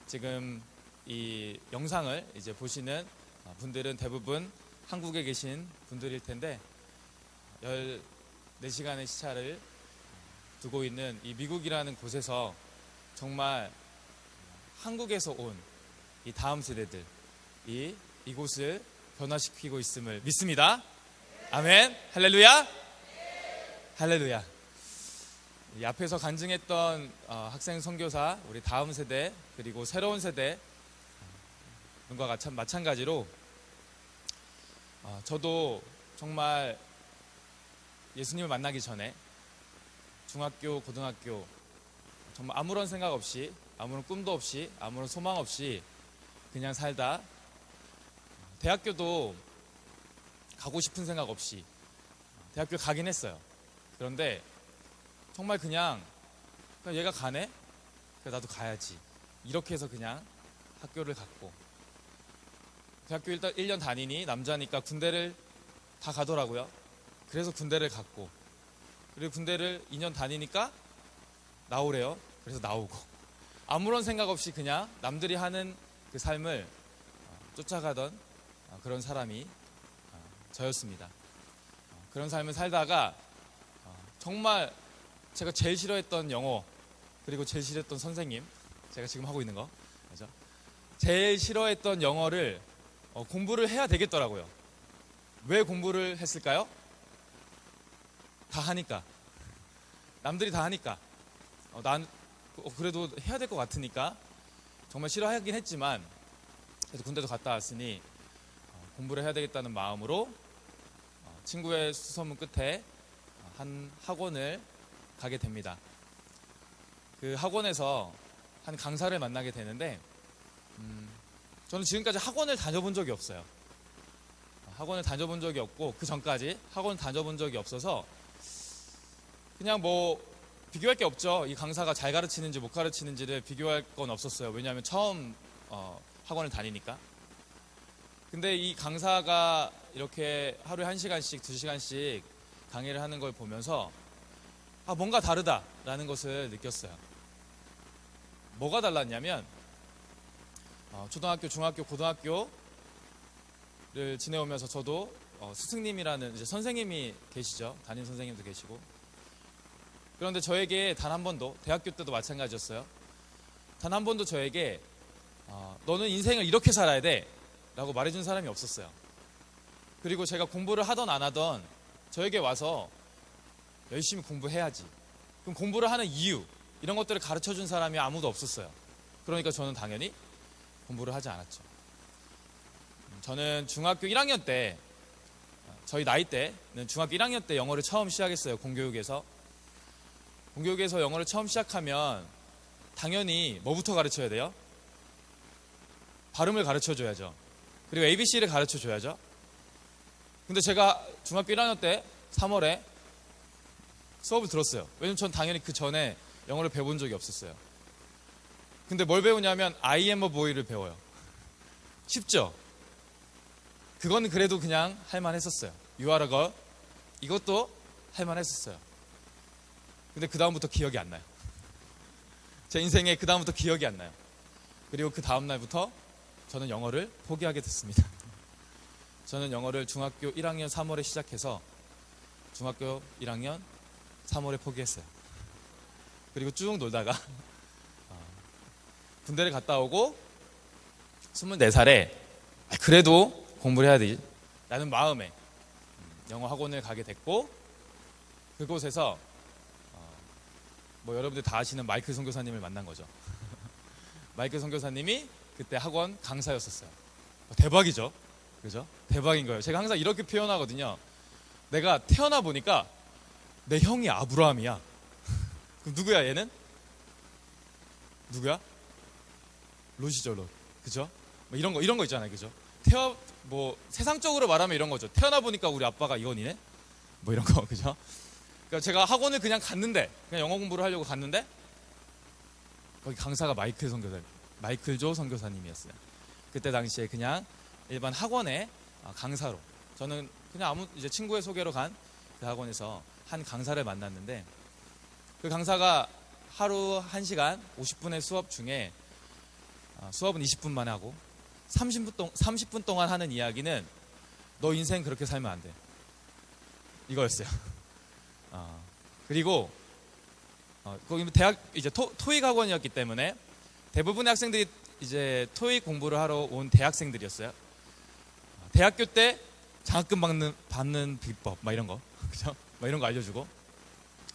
지금 이 영상을 이제 보시는 분들은 대부분 한국에 계신 분들일 텐데, 14시간의 시차를 두고 있는 이 미국이라는 곳에서 정말 한국에서 온 이 다음 세대들이 이곳을 변화시키고 있음을 믿습니다. 아멘. 할렐루야. 할렐루야. 이 앞에서 간증했던 학생 선교사, 우리 다음 세대 그리고 새로운 세대 분과 마찬가지로 저도 정말 예수님을 만나기 전에 중학교, 고등학교 정말 아무런 생각 없이, 아무런 꿈도 없이, 아무런 소망 없이 그냥 살다 대학교도 가고 싶은 생각 없이 대학교 가긴 했어요. 그런데 정말 그냥 얘가 가네? 그래 나도 가야지. 이렇게 해서 그냥 학교를 갔고, 대학교 일단 1년 다니니 남자니까 군대를 다 가더라고요. 그래서 군대를 갔고, 그리고 군대를 2년 다니니까 나오래요. 그래서 나오고, 아무런 생각 없이 그냥 남들이 하는 그 삶을 쫓아가던 그런 사람이 저였습니다. 그런 삶을 살다가 정말 제가 제일 싫어했던 영어, 그리고 제일 싫어했던 선생님, 제가 지금 하고 있는 거, 그죠? 제일 싫어했던 영어를 공부를 해야 되겠더라고요. 왜 공부를 했을까요? 다 하니까. 남들이 다 하니까. 난 그래도 해야 될 것 같으니까 정말 싫어하긴 했지만 그래도 군대도 갔다 왔으니 공부를 해야 되겠다는 마음으로 친구의 수소문 끝에 한 학원을 가게 됩니다. 그 학원에서 한 강사를 만나게 되는데 저는 지금까지 학원을 다녀본 적이 없어요. 학원을 다녀본 적이 없고 그 전까지 학원을 다녀본 적이 없어서 그냥 뭐 비교할 게 없죠. 이 강사가 잘 가르치는지 못 가르치는지를 비교할 건 없었어요. 왜냐하면 처음 학원을 다니니까. 근데 이 강사가 이렇게 하루에 1시간씩 2시간씩 강의를 하는 걸 보면서 뭔가 다르다라는 것을 느꼈어요. 뭐가 달랐냐면 초등학교, 중학교, 고등학교를 지내오면서 저도 스승님이라는 이제 선생님이 계시죠. 담임 선생님도 계시고. 그런데 저에게 단 한 번도, 대학교 때도 마찬가지였어요. 단 한 번도 저에게 너는 인생을 이렇게 살아야 돼 라고 말해준 사람이 없었어요. 그리고 제가 공부를 하던 안 하던 저에게 와서 열심히 공부해야지, 그럼 공부를 하는 이유, 이런 것들을 가르쳐준 사람이 아무도 없었어요. 그러니까 저는 당연히 공부를 하지 않았죠. 저는 중학교 1학년 때, 저희 나이 때는 중학교 1학년 때 영어를 처음 시작했어요. 공교육에서 영어를 처음 시작하면 당연히 뭐부터 가르쳐야 돼요? 발음을 가르쳐줘야죠. 그리고 ABC를 가르쳐줘야죠. 근데 제가 중학교 1학년 때 3월에 수업을 들었어요. 왜냐면 전 당연히 그 전에 영어를 배워본 적이 없었어요. 근데 뭘 배우냐면 I am a boy를 배워요. 쉽죠? 그건 그래도 그냥 할만했었어요. You are a girl, 이것도 할만했었어요. 근데 그 다음부터 기억이 안 나요. 제 인생에 그 다음부터 기억이 안 나요. 그리고 그 다음 날부터 저는 영어를 포기하게 됐습니다. 저는 영어를 중학교 1학년 3월에 시작해서 중학교 1학년 3월에 포기했어요. 그리고 쭉 놀다가 군대를 갔다 오고 24살에 그래도 공부를 해야 돼 라는 마음에 영어 학원을 가게 됐고, 그곳에서 뭐 여러분들 다 아시는 마이클 선교사님을 만난 거죠. 마이클 선교사님이 그때 학원 강사였었어요. 대박이죠, 그죠? 대박인 거예요. 제가 항상 이렇게 표현하거든요. 내가 태어나 보니까 내 형이 아브라함이야. 그럼 누구야 얘는? 누구야? 롯이죠, 롯. 그죠? 뭐 이런 거 있잖아요, 그죠? 뭐 세상적으로 말하면 이런 거죠. 태어나 보니까 우리 아빠가 이건이네. 뭐 이런 거, 그죠? 그러니까 제가 학원을 그냥 갔는데, 그냥 영어 공부를 하려고 갔는데 거기 강사가 마이클 조 선교사님이었어요. 그때 당시에 그냥 일반 학원의 강사로, 저는 그냥 이제 친구의 소개로 간 그 학원에서 한 강사를 만났는데, 그 강사가 하루 1시간 50분의 수업 중에 수업은 20분만 하고 30분 동안 하는 이야기는 너 인생 그렇게 살면 안 돼, 이거였어요. 그리고 거기 대학 이제 토익 학원이었기 때문에 대부분의 학생들이 이제 토익 공부를 하러 온 대학생들이었어요. 대학교 때 장학금 받는 비법 막 이런 거, 그죠? 막 이런 거 알려주고,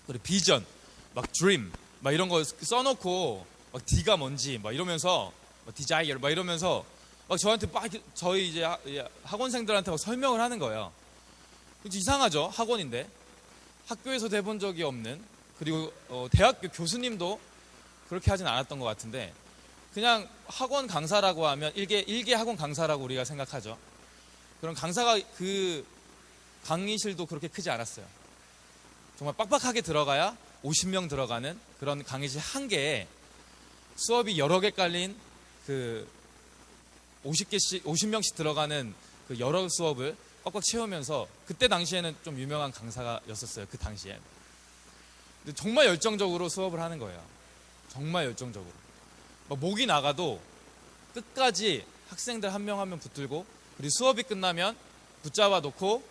그리고 비전, 막 드림, 막 이런 거 써놓고 막 D가 뭔지 막 이러면서 막 디자이어 막 이러면서 막 저한테 막 저희 이제 학원생들한테 막 설명을 하는 거예요. 이상하죠, 학원인데. 학교에서도 해본 적이 없는, 그리고 대학교 교수님도 그렇게 하진 않았던 것 같은데, 그냥 학원 강사라고 하면 일개 학원 강사라고 우리가 생각하죠. 그런 강사가 그 강의실도 그렇게 크지 않았어요. 정말 빡빡하게 들어가야 50명 들어가는 그런 강의실 한 개에 수업이 여러 개 깔린 그 50명씩 들어가는 그 여러 수업을 꽉꽉 채우면서, 그때 당시에는 좀 유명한 강사였었어요. 그 당시에. 근데 정말 열정적으로 수업을 하는 거예요. 정말 열정적으로. 목이 나가도 끝까지 학생들 한 명 한 명 붙들고, 그리고 수업이 끝나면 붙잡아 놓고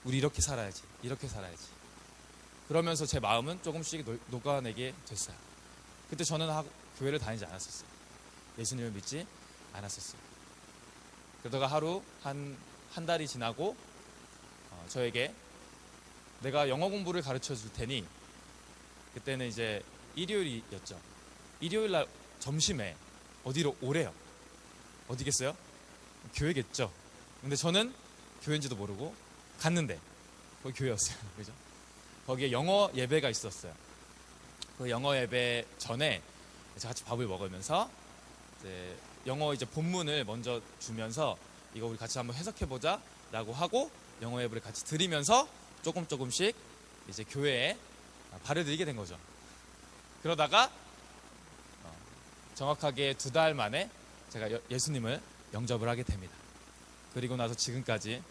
우리 이렇게 살아야지, 이렇게 살아야지. 그러면서 제 마음은 조금씩 녹아내게 됐어요. 그때 저는 교회를 다니지 않았었어요. 예수님을 믿지 않았었어요. 그러다가 하루 한 달이 지나고 저에게 내가 영어 공부를 가르쳐 줄 테니, 그때는 이제 일요일이었죠. 일요일 날 점심에 어디로 오래요. 어디겠어요? 교회겠죠. 근데 저는 교회인지도 모르고 갔는데 거기 교회였어요. 그죠? 거기에 영어 예배가 있었어요. 그 영어 예배 전에 같이 밥을 먹으면서 이제 영어 이제 본문을 먼저 주면서 이거 우리 같이 한번 해석해 보자 라고 하고 영어 예배를 같이 드리면서 조금씩 이제 교회에 발을 들이게 된 거죠. 그러다가 정확하게 2달 만에 제가 예수님을 영접을 하게 됩니다. 그리고 나서 지금까지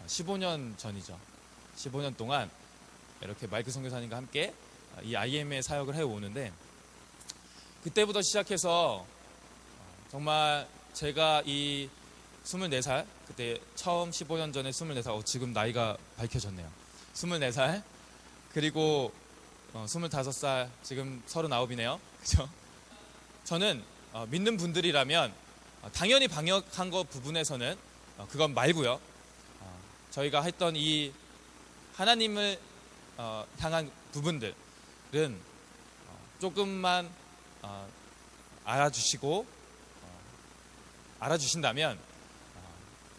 15년 전이죠. 15년 동안 이렇게 마이크 선교사님과 함께 이 IM의 사역을 해오는데, 그때부터 시작해서 정말 제가 이 24살, 그때 처음 15년 전에 24살, 지금 나이가 밝혀졌네요. 24살, 그리고 25살, 지금 39이네요. 그죠? 저는 믿는 분들이라면 당연히 방역한 것 부분에서는 그건 말고요. 저희가 했던 이 하나님을 향한 부분들은 조금만 알아주시고 알아주신다면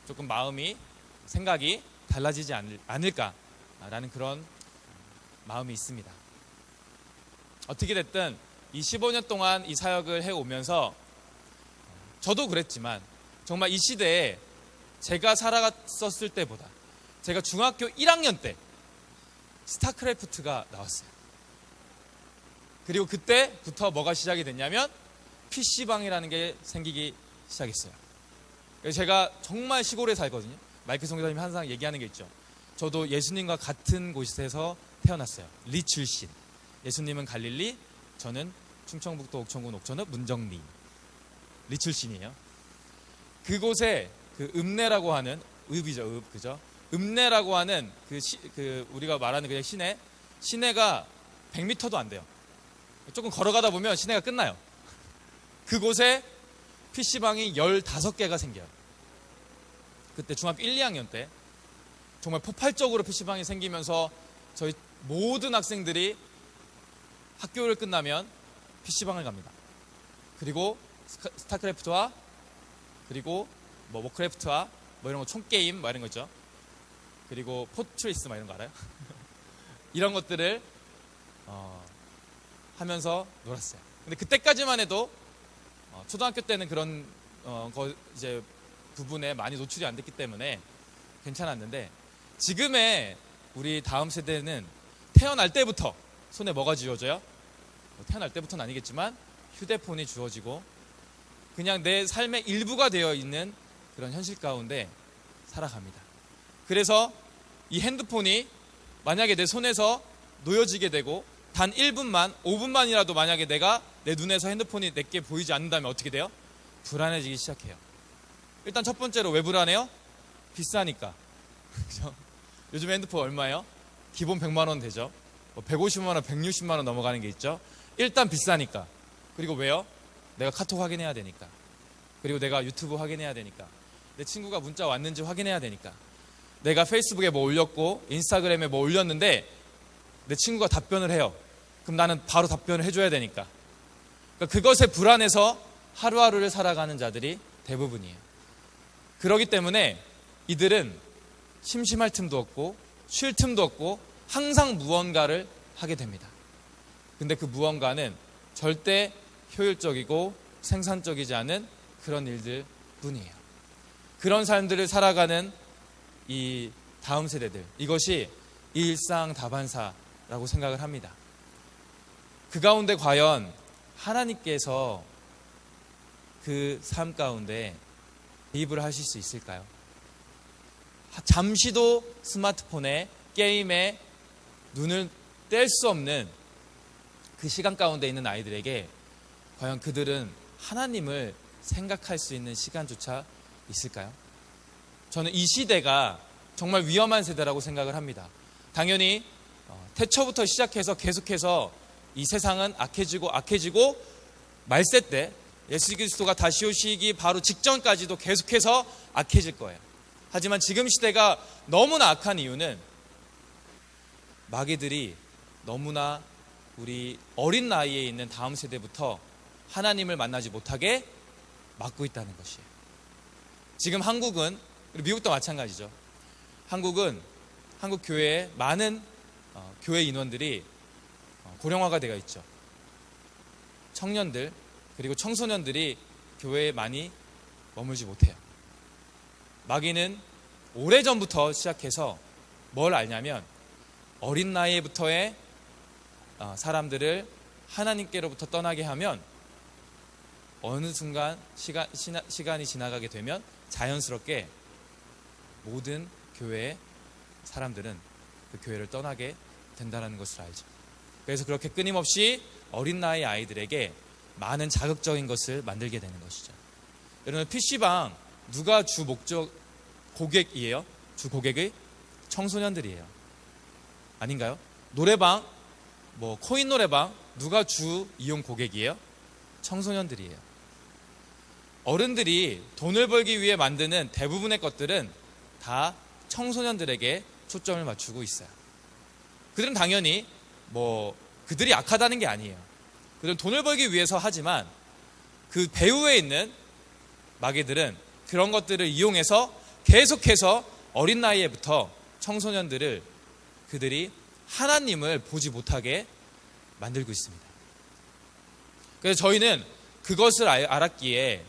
조금 마음이, 생각이 달라지지 않을까라는 그런 마음이 있습니다. 어떻게 됐든 이 15년 동안 이 사역을 해오면서 저도 그랬지만 정말 이 시대에 제가 살아갔었을 때보다, 제가 중학교 1학년 때 스타크래프트가 나왔어요. 그리고 그때부터 뭐가 시작이 됐냐면 PC방이라는 게 생기기 시작했어요. 그래서 제가 정말 시골에 살거든요. 마이크 선교사님이 항상 얘기하는 게 있죠. 저도 예수님과 같은 곳에서 태어났어요. 리 출신. 예수님은 갈릴리, 저는 충청북도 옥천군 옥천읍 문정리. 리 출신이에요. 그곳에 그 읍내라고 하는, 읍이죠, 읍, 그죠? 읍내라고 하는 그 우리가 말하는 그냥 시내가 100m도 안 돼요. 조금 걸어가다 보면 시내가 끝나요. 그곳에 PC방이 15개가 생겨요. 그때 중학교 1, 2학년 때 정말 폭발적으로 PC방이 생기면서 저희 모든 학생들이 학교를 끝나면 PC방을 갑니다. 그리고 스타크래프트와, 그리고 뭐 워크래프트와 뭐 이런 거, 총게임 뭐 이런 거 있죠. 그리고 포트리스 뭐 이런 거 알아요? 이런 것들을 하면서 놀았어요. 근데 그때까지만 해도 초등학교 때는 그런 이제 부분에 많이 노출이 안 됐기 때문에 괜찮았는데, 지금의 우리 다음 세대는 태어날 때부터 손에 뭐가 쥐어져요? 태어날 때부터는 아니겠지만 휴대폰이 주어지고 그냥 내 삶의 일부가 되어 있는 그런 현실 가운데 살아갑니다. 그래서 이 핸드폰이 만약에 내 손에서 놓여지게 되고 단 1분만, 5분만이라도 만약에 내 눈에서 핸드폰이 내게 보이지 않는다면 어떻게 돼요? 불안해지기 시작해요. 일단 첫 번째로 왜 불안해요? 비싸니까. 그죠? 요즘 핸드폰 얼마예요? 기본 100만 원 되죠. 150만 원, 160만 원 넘어가는 게 있죠. 일단 비싸니까. 그리고 왜요? 내가 카톡 확인해야 되니까. 그리고 내가 유튜브 확인해야 되니까. 내 친구가 문자 왔는지 확인해야 되니까. 내가 페이스북에 뭐 올렸고 인스타그램에 뭐 올렸는데 내 친구가 답변을 해요. 그럼 나는 바로 답변을 해줘야 되니까. 그러니까 그것에 불안해서 하루하루를 살아가는 자들이 대부분이에요. 그렇기 때문에 이들은 심심할 틈도 없고 쉴 틈도 없고 항상 무언가를 하게 됩니다. 근데 그 무언가는 절대 효율적이고 생산적이지 않은 그런 일들 뿐이에요. 그런 삶들을 살아가는 이 다음 세대들, 이것이 일상다반사라고 생각을 합니다. 그 가운데 과연 하나님께서 그 삶 가운데 개입을 하실 수 있을까요? 잠시도 스마트폰에, 게임에 눈을 뗄 수 없는 그 시간 가운데 있는 아이들에게 과연 그들은 하나님을 생각할 수 있는 시간조차 있을까요? 저는 이 시대가 정말 위험한 세대라고 생각을 합니다. 당연히 태초부터 시작해서 계속해서 이 세상은 악해지고 말세 때 예수 그리스도가 다시 오시기 바로 직전까지도 계속해서 악해질 거예요. 하지만 지금 시대가 너무나 악한 이유는 마귀들이 너무나 우리 어린 나이에 있는 다음 세대부터 하나님을 만나지 못하게 막고 있다는 것이에요. 지금 한국은, 그리고 미국도 마찬가지죠. 한국 교회에 많은 교회 인원들이 고령화가 되어 있죠. 청년들 그리고 청소년들이 교회에 많이 머물지 못해요. 마귀는 오래전부터 시작해서 뭘 알냐면 어린 나이부터의 사람들을 하나님께로부터 떠나게 하면 어느 순간 시간이 지나가게 되면 자연스럽게 모든 교회의 사람들은 그 교회를 떠나게 된다는 것을 알죠. 그래서 그렇게 끊임없이 어린 나이 아이들에게 많은 자극적인 것을 만들게 되는 것이죠. 여러분, PC방 누가 주 고객이에요? 주 고객의 청소년들이에요. 아닌가요? 노래방, 코인 노래방 누가 주 이용 고객이에요? 청소년들이에요. 어른들이 돈을 벌기 위해 만드는 대부분의 것들은 다 청소년들에게 초점을 맞추고 있어요. 그들은 당연히 그들이 악하다는 게 아니에요. 그들은 돈을 벌기 위해서 하지만 그 배후에 있는 마귀들은 그런 것들을 이용해서 계속해서 어린 나이에부터 청소년들을 그들이 하나님을 보지 못하게 만들고 있습니다. 그래서 저희는 그것을 알았기에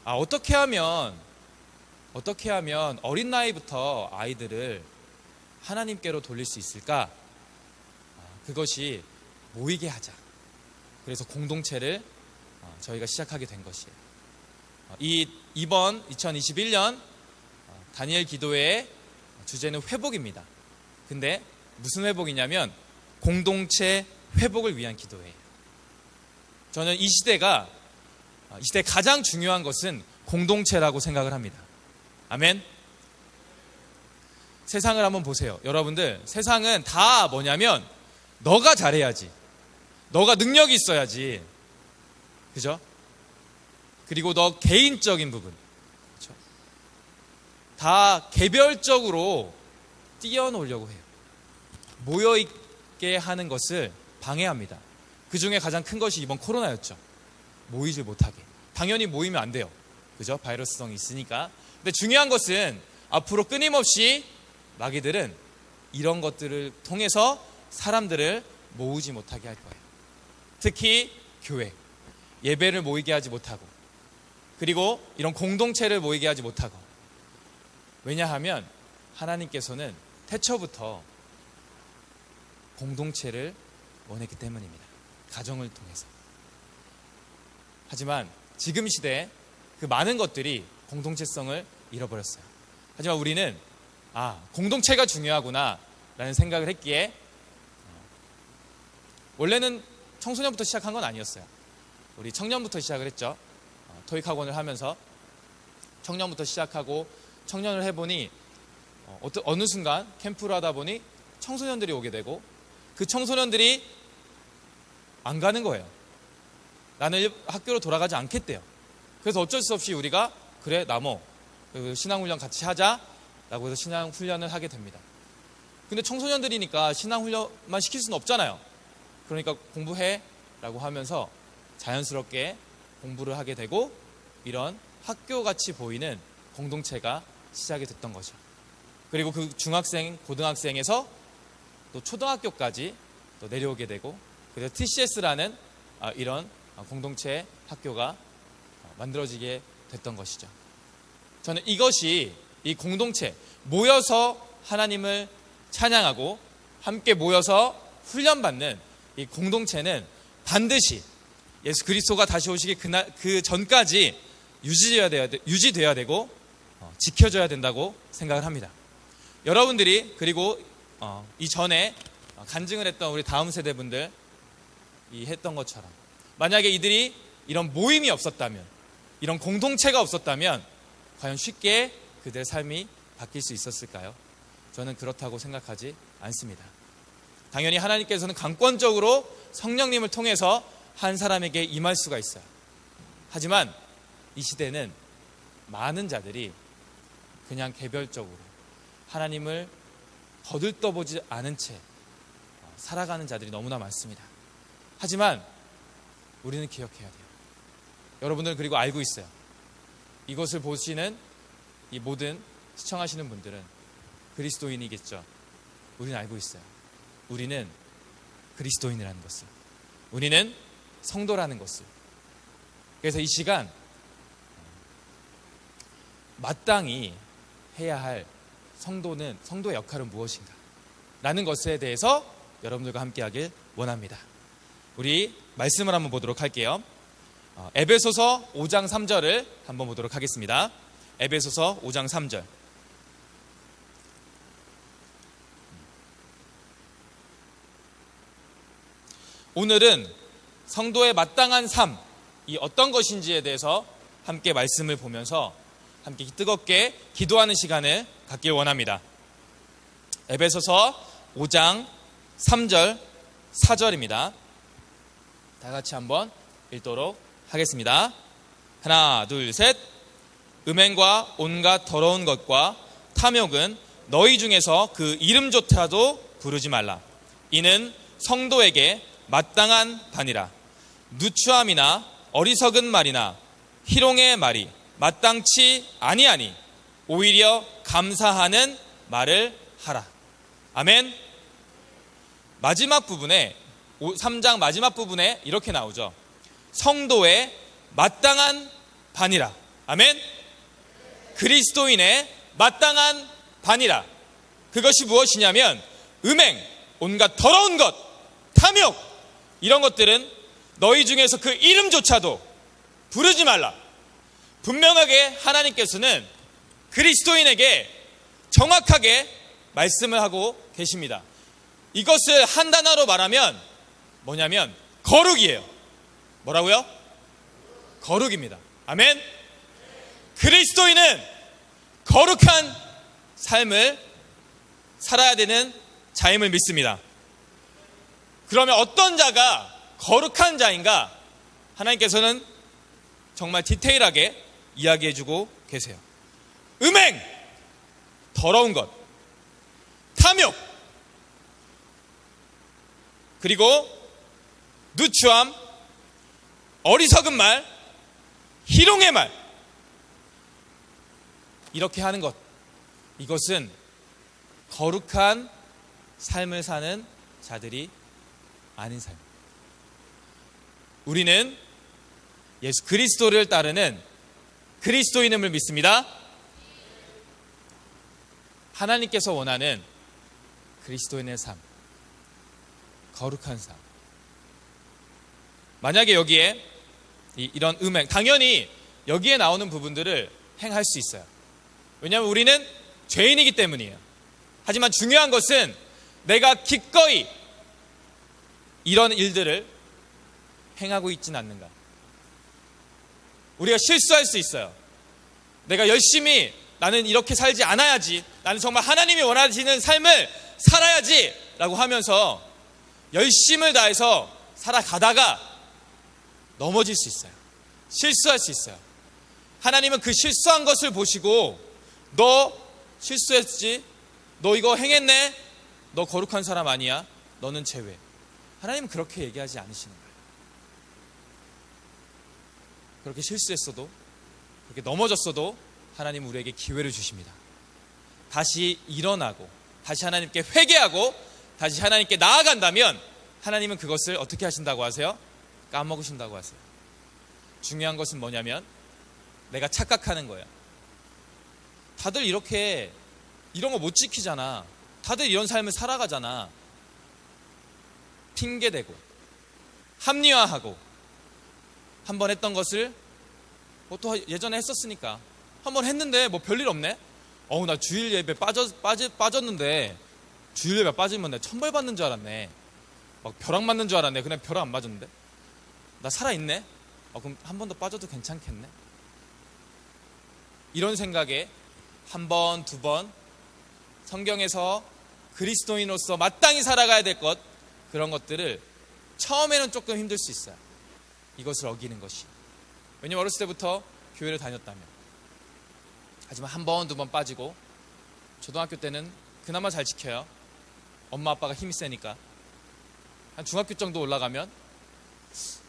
어떻게 하면 어린 나이부터 아이들을 하나님께로 돌릴 수 있을까? 그것이 모이게 하자. 그래서 공동체를 저희가 시작하게 된 것이에요. 이번 2021년 다니엘 기도회의 주제는 회복입니다. 근데 무슨 회복이냐면 공동체 회복을 위한 기도회예요. 저는 이 시대에 가장 중요한 것은 공동체라고 생각을 합니다. 아멘. 세상을 한번 보세요. 여러분들, 세상은 다 뭐냐면 너가 잘해야지, 너가 능력이 있어야지, 그죠? 그리고 너 개인적인 부분, 그렇죠? 다 개별적으로 띄워놓으려고 해요. 모여있게 하는 것을 방해합니다. 그 중에 가장 큰 것이 이번 코로나였죠. 모이질 못하게. 당연히 모이면 안 돼요. 그죠? 바이러스성이 있으니까. 근데 중요한 것은 앞으로 끊임없이 마귀들은 이런 것들을 통해서 사람들을 모으지 못하게 할 거예요. 특히 교회, 예배를 모이게 하지 못하고, 그리고 이런 공동체를 모이게 하지 못하고. 왜냐하면 하나님께서는 태초부터 공동체를 원했기 때문입니다. 가정을 통해서. 하지만 지금 시대에 그 많은 것들이 공동체성을 잃어버렸어요. 하지만 우리는 공동체가 중요하구나 라는 생각을 했기에 원래는 청소년부터 시작한 건 아니었어요. 우리 청년부터 시작을 했죠. 토익 학원을 하면서 청년부터 시작하고 청년을 해보니 어느 순간 캠프를 하다 보니 청소년들이 오게 되고 그 청소년들이 안 가는 거예요. 나는 학교로 돌아가지 않겠대요. 그래서 어쩔 수 없이 우리가 그래 나모 신앙훈련 같이 하자라고 해서 신앙훈련을 하게 됩니다. 근데 청소년들이니까 신앙훈련만 시킬 수는 없잖아요. 그러니까 공부해라고 하면서 자연스럽게 공부를 하게 되고 이런 학교같이 보이는 공동체가 시작이 됐던 거죠. 그리고 그 중학생, 고등학생에서 또 초등학교까지 또 내려오게 되고, 그래서 TCS라는 이런 공동체 학교가 만들어지게 됐던 것이죠. 저는 이것이, 이 공동체, 모여서 하나님을 찬양하고 함께 모여서 훈련받는 이 공동체는 반드시 예수 그리스도가 다시 오시기 그 전까지 유지되어야 되고 지켜져야 된다고 생각을 합니다. 여러분들이, 그리고 이전에 간증을 했던 우리 다음 세대 분들이 했던 것처럼, 만약에 이들이 이런 모임이 없었다면, 이런 공동체가 없었다면 과연 쉽게 그들의 삶이 바뀔 수 있었을까요? 저는 그렇다고 생각하지 않습니다. 당연히 하나님께서는 강권적으로 성령님을 통해서 한 사람에게 임할 수가 있어요. 하지만 이 시대는 많은 자들이 그냥 개별적으로 하나님을 거들떠보지 않은 채 살아가는 자들이 너무나 많습니다. 하지만 우리는 기억해야 돼요. 여러분들은 그리고 알고 있어요. 이것을 보시는 이 모든 시청하시는 분들은 그리스도인이겠죠. 우리는 알고 있어요. 우리는 그리스도인이라는 것을, 우리는 성도라는 것을. 그래서 이 시간 마땅히 해야 할 성도의 역할은 무엇인가 라는 것에 대해서 여러분들과 함께 하길 원합니다. 우리 말씀을 한번 보도록 할게요. 에베소서 5장 3절을 한번 보도록 하겠습니다. 에베소서 5장 3절. 오늘은 성도의 마땅한 삶, 이 어떤 것인지에 대해서 함께 말씀을 보면서 함께 뜨겁게 기도하는 시간을 갖길 원합니다. 에베소서 5장 3절 4절입니다. 다 같이 한번 읽도록 하겠습니다. 하나, 둘, 셋. 음행과 온갖 더러운 것과 탐욕은 너희 중에서 그 이름조차도 부르지 말라. 이는 성도에게 마땅한 바니라. 누추함이나 어리석은 말이나 희롱의 말이 마땅치 아니하니 오히려 감사하는 말을 하라. 아멘. 마지막 부분에, 3장 마지막 부분에 이렇게 나오죠. 성도의 마땅한 반이라. 아멘. 그리스도인의 마땅한 반이라. 그것이 무엇이냐면 음행, 온갖 더러운 것, 탐욕, 이런 것들은 너희 중에서 그 이름조차도 부르지 말라. 분명하게 하나님께서는 그리스도인에게 정확하게 말씀을 하고 계십니다. 이것을 한 단어로 말하면 뭐냐면 거룩이에요. 뭐라고요? 거룩입니다. 아멘. 그리스도인은 거룩한 삶을 살아야 되는 자임을 믿습니다. 그러면 어떤 자가 거룩한 자인가? 하나님께서는 정말 디테일하게 이야기해주고 계세요. 음행, 더러운 것, 탐욕, 그리고 누추함, 어리석은 말, 희롱의 말, 이렇게 하는 것, 이것은 거룩한 삶을 사는 자들이 아닌 삶. 우리는 예수 그리스도를 따르는 그리스도인임을 믿습니다. 하나님께서 원하는 그리스도인의 삶, 거룩한 삶. 만약에 여기에 이런 음행, 당연히 여기에 나오는 부분들을 행할 수 있어요. 왜냐하면 우리는 죄인이기 때문이에요. 하지만 중요한 것은 내가 기꺼이 이런 일들을 행하고 있지는 않는가. 우리가 실수할 수 있어요. 내가 열심히 나는 이렇게 살지 않아야지, 나는 정말 하나님이 원하시는 삶을 살아야지 라고 하면서 열심을 다해서 살아가다가 넘어질 수 있어요. 실수할 수 있어요. 하나님은 그 실수한 것을 보시고 너 실수했지? 너 이거 행했네? 너 거룩한 사람 아니야? 너는 제외. 하나님은 그렇게 얘기하지 않으시는 거예요. 그렇게 실수했어도, 그렇게 넘어졌어도 하나님은 우리에게 기회를 주십니다. 다시 일어나고, 다시 하나님께 회개하고, 다시 하나님께 나아간다면 하나님은 그것을 어떻게 하신다고 하세요? 까먹으신다고 하세요. 중요한 것은 뭐냐면 내가 착각하는 거야. 다들 이렇게 이런 거 못 지키잖아. 다들 이런 삶을 살아가잖아. 핑계대고 합리화하고 한 번 했던 것을 뭐 또 예전에 했었으니까 한 번 했는데 뭐 별일 없네. 나 주일 예배 빠졌는데 주일 예배 빠지면 내가 천벌 받는 줄 알았네. 막 벼락 맞는 줄 알았네. 그냥 벼락 안 맞았는데 나 살아있네. 그럼 한 번 더 빠져도 괜찮겠네. 이런 생각에 한 번, 두 번 성경에서 그리스도인으로서 마땅히 살아가야 될 것, 그런 것들을 처음에는 조금 힘들 수 있어요. 이것을 어기는 것이. 왜냐면 어렸을 때부터 교회를 다녔다면. 하지만 한 번, 두 번 빠지고 초등학교 때는 그나마 잘 지켜요. 엄마 아빠가 힘이 세니까. 한 중학교 정도 올라가면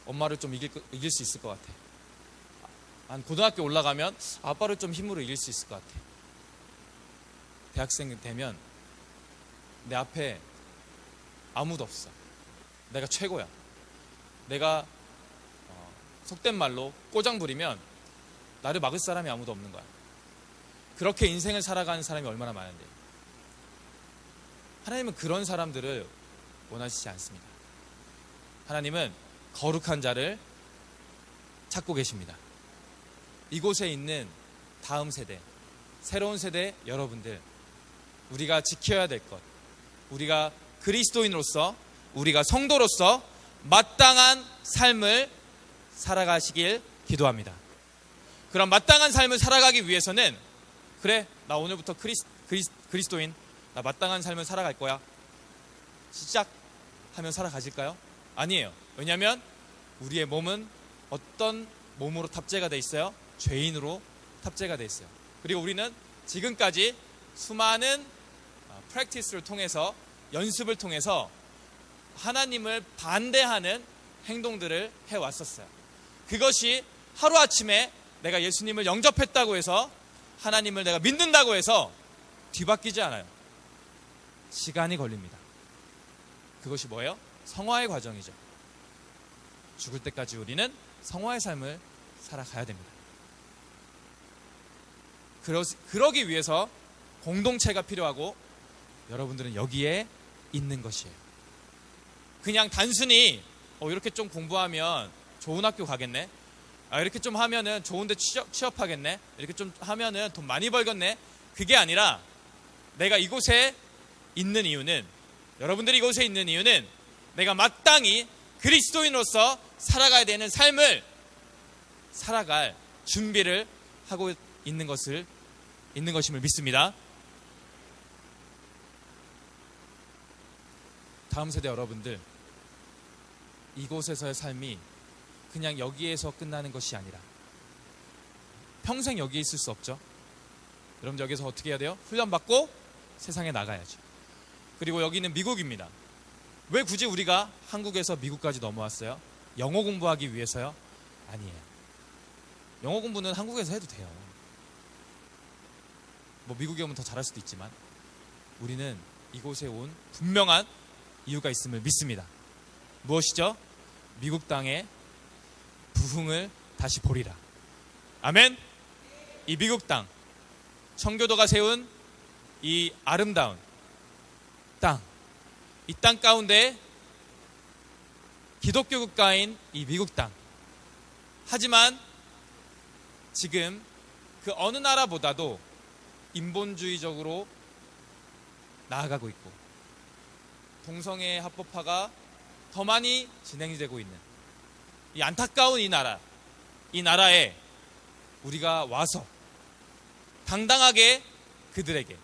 엄마를 좀 이길 수 있을 것 같아. 한 고등학교 올라가면 아빠를 좀 힘으로 이길 수 있을 것 같아. 대학생 되면 내 앞에 아무도 없어. 내가 최고야. 내가 속된 말로 꼬장 부리면 나를 막을 사람이 아무도 없는 거야. 그렇게 인생을 살아가는 사람이 얼마나 많은데. 하나님은 그런 사람들을 원하시지 않습니다. 하나님은 거룩한 자를 찾고 계십니다. 이곳에 있는 다음 세대, 새로운 세대 여러분들, 우리가 지켜야 될 것, 우리가 그리스도인으로서, 우리가 성도로서 마땅한 삶을 살아가시길 기도합니다. 그럼 마땅한 삶을 살아가기 위해서는, 그래, 나 오늘부터 그리스도인, 나 마땅한 삶을 살아갈 거야, 시작하면 살아가실까요? 아니에요. 왜냐하면 우리의 몸은 어떤 몸으로 탑재가 돼 있어요? 죄인으로 탑재가 돼 있어요. 그리고 우리는 지금까지 수많은 프랙티스를 통해서, 연습을 통해서 하나님을 반대하는 행동들을 해왔었어요. 그것이 하루아침에 내가 예수님을 영접했다고 해서, 하나님을 내가 믿는다고 해서 뒤바뀌지 않아요. 시간이 걸립니다. 그것이 뭐예요? 성화의 과정이죠. 죽을 때까지 우리는 성화의 삶을 살아가야 됩니다. 그러기 위해서 공동체가 필요하고, 여러분들은 여기에 있는 것이에요. 그냥 단순히 이렇게 좀 공부하면 좋은 학교 가겠네, 이렇게 좀 하면은 좋은 데 취업하겠네, 이렇게 좀 하면은 돈 많이 벌겠네, 그게 아니라 내가 이곳에 있는 이유는, 여러분들이 이곳에 있는 이유는 내가 마땅히 그리스도인으로서 살아가야 되는 삶을 살아갈 준비를 하고 있는 것임을 믿습니다. 다음 세대 여러분들, 이곳에서의 삶이 그냥 여기에서 끝나는 것이 아니라 평생 여기에 있을 수 없죠. 여러분들 여기서 어떻게 해야 돼요? 훈련받고 세상에 나가야죠. 그리고 여기는 미국입니다. 왜 굳이 우리가 한국에서 미국까지 넘어왔어요? 영어 공부하기 위해서요? 아니에요. 영어 공부는 한국에서 해도 돼요. 뭐 미국에 오면 더 잘할 수도 있지만, 우리는 이곳에 온 분명한 이유가 있음을 믿습니다. 무엇이죠? 미국 땅의 부흥을 다시 보리라. 아멘. 이 미국 땅, 청교도가 세운 이 아름다운 땅, 이 땅 가운데 기독교 국가인 이 미국 땅, 하지만 지금 그 어느 나라보다도 인본주의적으로 나아가고 있고, 동성애 합법화가 더 많이 진행되고 있는 이 안타까운 이 나라에 우리가 와서 당당하게 그들에게,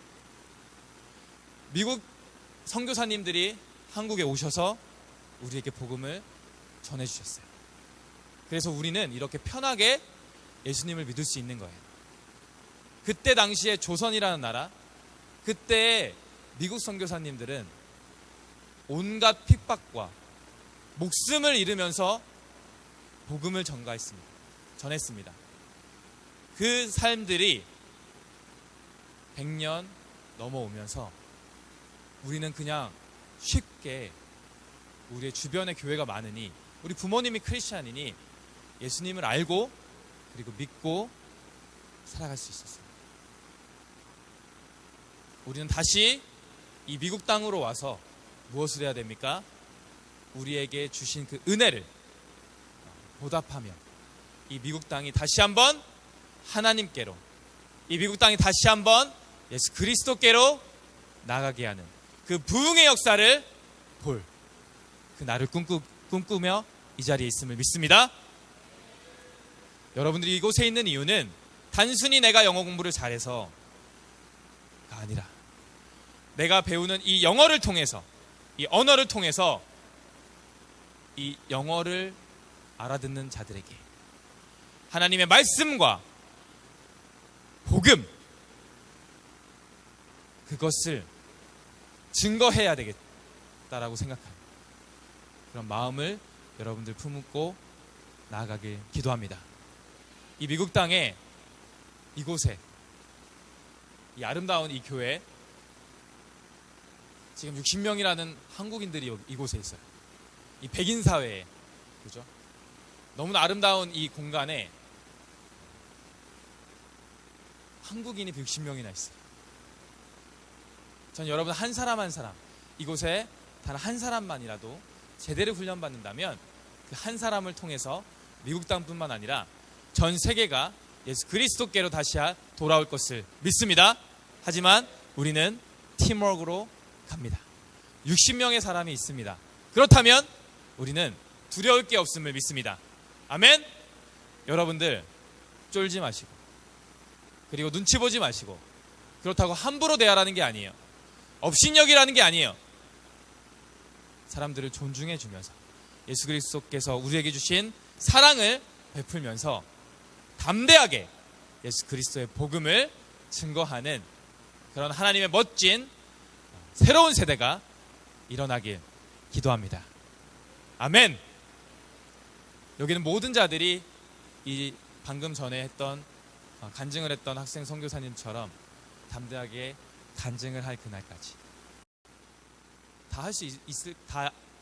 미국 선교사님들이 한국에 오셔서 우리에게 복음을 전해주셨어요. 그래서 우리는 이렇게 편하게 예수님을 믿을 수 있는 거예요. 그때 당시에 조선이라는 나라, 그때 미국 선교사님들은 온갖 핍박과 목숨을 잃으면서 복음을 전했습니다. 그 삶들이 100년 넘어오면서 우리는 그냥 쉽게 우리의 주변에 교회가 많으니, 우리 부모님이 크리스찬이니 예수님을 알고 그리고 믿고 살아갈 수 있었어요. 우리는 다시 이 미국 땅으로 와서 무엇을 해야 됩니까? 우리에게 주신 그 은혜를 보답하며 이 미국 땅이 다시 한번 하나님께로, 이 미국 땅이 다시 한번 예수 그리스도께로 나가게 하는 그 부흥의 역사를 볼 그 날을 꿈꾸며 이 자리에 있음을 믿습니다. 여러분들이 이곳에 있는 이유는 단순히 내가 영어 공부를 잘해서가 아니라 내가 배우는 이 영어를 통해서, 이 언어를 통해서 이 영어를 알아듣는 자들에게 하나님의 말씀과 복음, 그것을 증거해야 되겠다라고 생각합니다. 그런 마음을 여러분들 품고 나아가길 기도합니다. 이 미국 땅에, 이곳에, 이 아름다운 이 교회, 지금 60명이라는 한국인들이 이곳에 있어요. 이 백인 사회에, 그죠? 너무나 아름다운 이 공간에 한국인이 60명이나 있어요. 전 여러분 한 사람 한 사람, 이곳에 단 한 사람만이라도 제대로 훈련받는다면 그 한 사람을 통해서 미국 땅뿐만 아니라 전 세계가 예수 그리스도께로 다시 돌아올 것을 믿습니다. 하지만 우리는 팀워크로 갑니다. 60명의 사람이 있습니다. 그렇다면 우리는 두려울 게 없음을 믿습니다. 아멘. 여러분들 쫄지 마시고, 그리고 눈치 보지 마시고, 그렇다고 함부로 대하라는 게 아니에요. 업신여기라는 게 아니에요. 사람들을 존중해 주면서 예수 그리스도께서 우리에게 주신 사랑을 베풀면서 담대하게 예수 그리스도의 복음을 증거하는 그런 하나님의 멋진 새로운 세대가 일어나길 기도합니다. 아멘. 여기는 모든 자들이 이 방금 전에 했던 간증을 했던 학생 선교사님처럼 담대하게 간증을 할 그날까지 다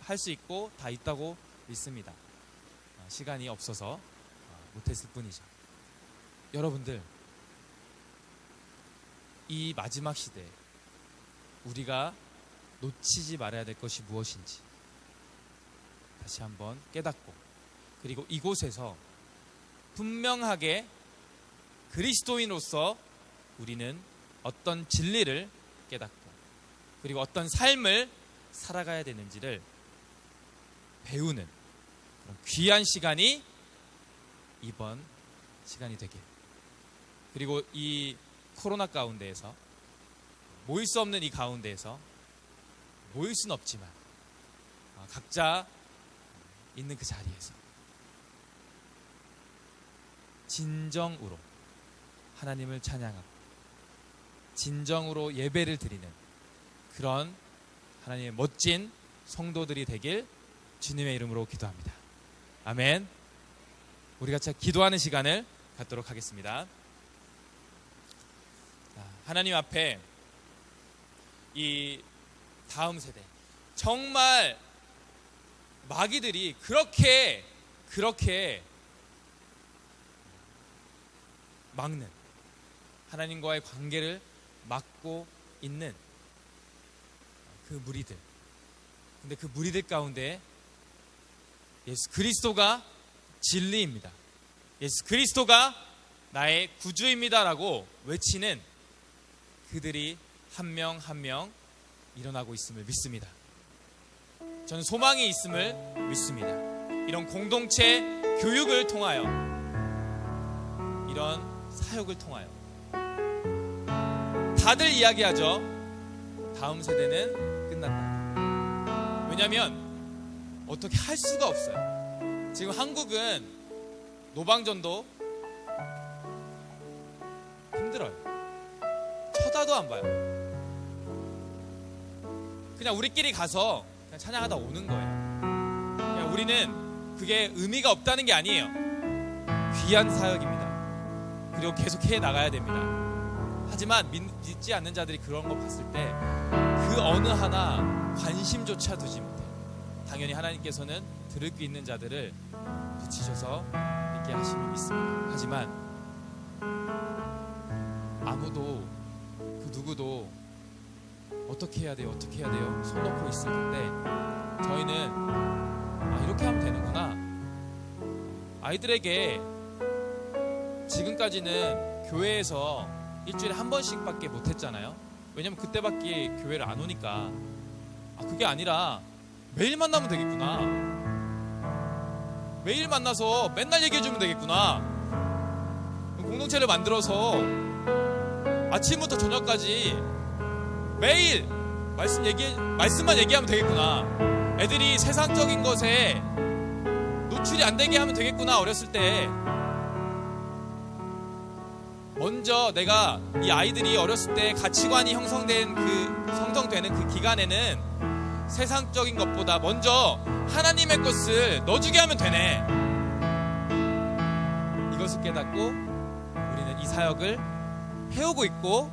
할 수 있고 다 있다고 믿습니다. 시간이 없어서 못했을 뿐이죠. 여러분들, 이 마지막 시대에 우리가 놓치지 말아야 될 것이 무엇인지 다시 한번 깨닫고, 그리고 이곳에서 분명하게 그리스도인으로서 우리는 어떤 진리를 깨닫고, 그리고 어떤 삶을 살아가야 되는지를 배우는 그런 귀한 시간이 이번 시간이 되길, 그리고 이 코로나 가운데에서 모일 수 없는 이 가운데에서 모일 수는 없지만 각자 있는 그 자리에서 진정으로 하나님을 찬양하고 진정으로 예배를 드리는 그런 하나님의 멋진 성도들이 되길 주님의 이름으로 기도합니다. 아멘. 우리 같이 기도하는 시간을 갖도록 하겠습니다. 하나님 앞에 이 다음 세대, 정말 마귀들이 그렇게 막는, 하나님과의 관계를 막고 있는 그 무리들, 근데 그 무리들 가운데 예수 그리스도가 진리입니다, 예수 그리스도가 나의 구주입니다라고 외치는 그들이 한 명 한 명 일어나고 있음을 믿습니다. 저는 소망이 있음을 믿습니다. 이런 공동체 교육을 통하여, 이런 사역을 통하여 다들 이야기하죠. 다음 세대는 끝난다. 왜냐하면 어떻게 할 수가 없어요. 지금 한국은 노방전도 힘들어요. 쳐다도 안 봐요. 그냥 우리끼리 가서 그냥 찬양하다 오는 거예요. 그냥 우리는 그게 의미가 없다는 게 아니에요. 귀한 사역입니다. 그리고 계속 해 나가야 됩니다. 하지만 믿지 않는 자들이 그런 거 봤을 때 그 그 어느 하나 관심조차 두지 못해. 당연히 하나님께서는 들을 귀 있는 자들을 붙이셔서 있게 하심을 믿습니다. 하지만 아무도 그 누구도 어떻게 해야 돼요? 어떻게 해야 돼요? 손 놓고 있을 텐데 저희는 이렇게 하면 되는구나. 아이들에게 지금까지는 교회에서 일주일에 한 번씩밖에 못했잖아요. 왜냐면 그때밖에 교회를 안 오니까. 그게 아니라 매일 만나면 되겠구나. 매일 만나서 맨날 얘기해주면 되겠구나. 공동체를 만들어서 아침부터 저녁까지 매일 말씀만 얘기하면 되겠구나. 애들이 세상적인 것에 노출이 안 되게 하면 되겠구나. 어렸을 때 먼저 내가 이 아이들이 어렸을 때 가치관이 형성되는 그 기간에는 세상적인 것보다 먼저 하나님의 것을 넣어주게 하면 되네. 이것을 깨닫고 우리는 이 사역을 해오고 있고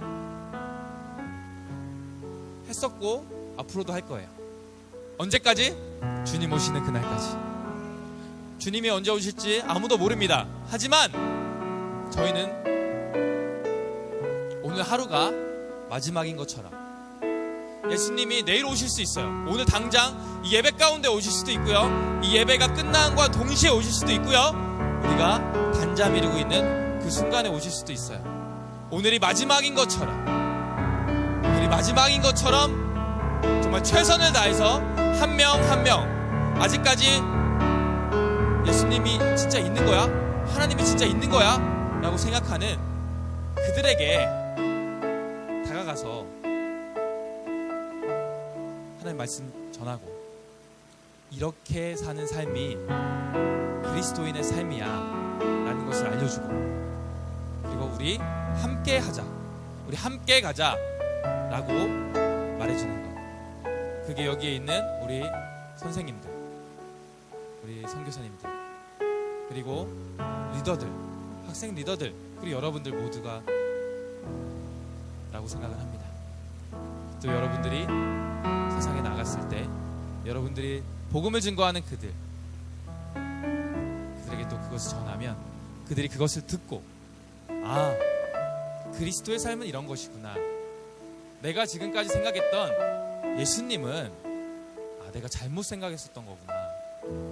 했었고 앞으로도 할 거예요. 언제까지? 주님 오시는 그날까지. 주님이 언제 오실지 아무도 모릅니다. 하지만 저희는 오늘 하루가 마지막인 것처럼 예수님이 내일 오실 수 있어요. 오늘 당장 이 예배 가운데 오실 수도 있고요. 이 예배가 끝난과 동시에 오실 수도 있고요. 우리가 단잠 이루고 있는 그 순간에 오실 수도 있어요. 오늘이 마지막인 것처럼 정말 최선을 다해서 한 명 한 명 아직까지 예수님이 진짜 있는 거야? 하나님이 진짜 있는 거야? 라고 생각하는 그들에게 다가가서 하나님 말씀 전하고 이렇게 사는 삶이 그리스도인의 삶이야 라는 것을 알려주고 그리고 우리 함께 가자 라고 말해주는 것. 그게 여기에 있는 우리 선생님들, 우리 선교사님들, 그리고 리더들, 학생 리더들, 그리고 여러분들 모두가 라고 생각을 합니다. 또 여러분들이 세상에 나갔을 때 여러분들이 복음을 증거하는 그들에게 또 그것을 전하면 그들이 그것을 듣고 그리스도의 삶은 이런 것이구나. 내가 지금까지 생각했던 예수님은 내가 잘못 생각했었던 거구나.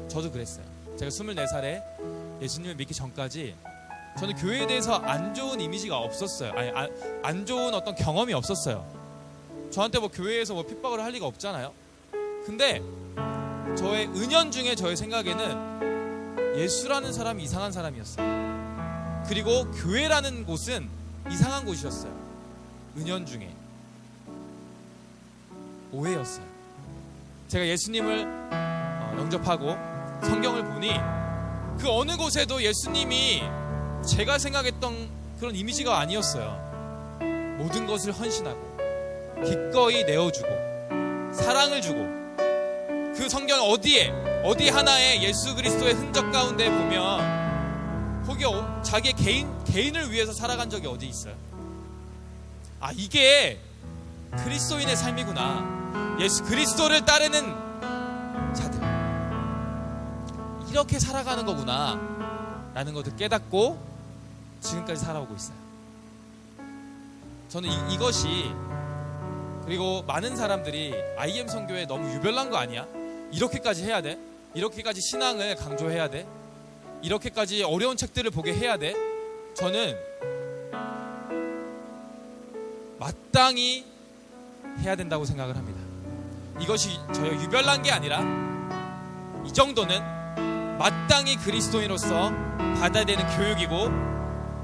저도 그랬어요. 제가 24살에 예수님을 믿기 전까지 저는 교회에 대해서 안 좋은 이미지가 없었어요. 안 좋은 어떤 경험이 없었어요. 저한테 교회에서 핍박을 할 리가 없잖아요. 근데 저의 은연중에 저의 생각에는 예수라는 사람이 이상한 사람이었어요. 그리고 교회라는 곳은 이상한 곳이었어요. 은연중에 오해였어요. 제가 예수님을 영접하고 성경을 보니 그 어느 곳에도 예수님이 제가 생각했던 그런 이미지가 아니었어요. 모든 것을 헌신하고 기꺼이 내어주고 사랑을 주고 그 성경 어디 하나에 예수 그리스도의 흔적 가운데 보면 거기 자기의 개인을 위해서 살아간 적이 어디 있어요? 이게 그리스도인의 삶이구나. 예수 그리스도를 따르는 자들 이렇게 살아가는 거구나 라는 것을 깨닫고 지금까지 살아오고 있어요. 저는 이것이 그리고 많은 사람들이 IM 선교에 너무 유별난 거 아니야? 이렇게까지 해야 돼? 이렇게까지 신앙을 강조해야 돼? 이렇게까지 어려운 책들을 보게 해야 돼? 저는 마땅히 해야 된다고 생각을 합니다. 이것이 저의 유별난 게 아니라 이 정도는 마땅히 그리스도인으로서 받아야 되는 교육이고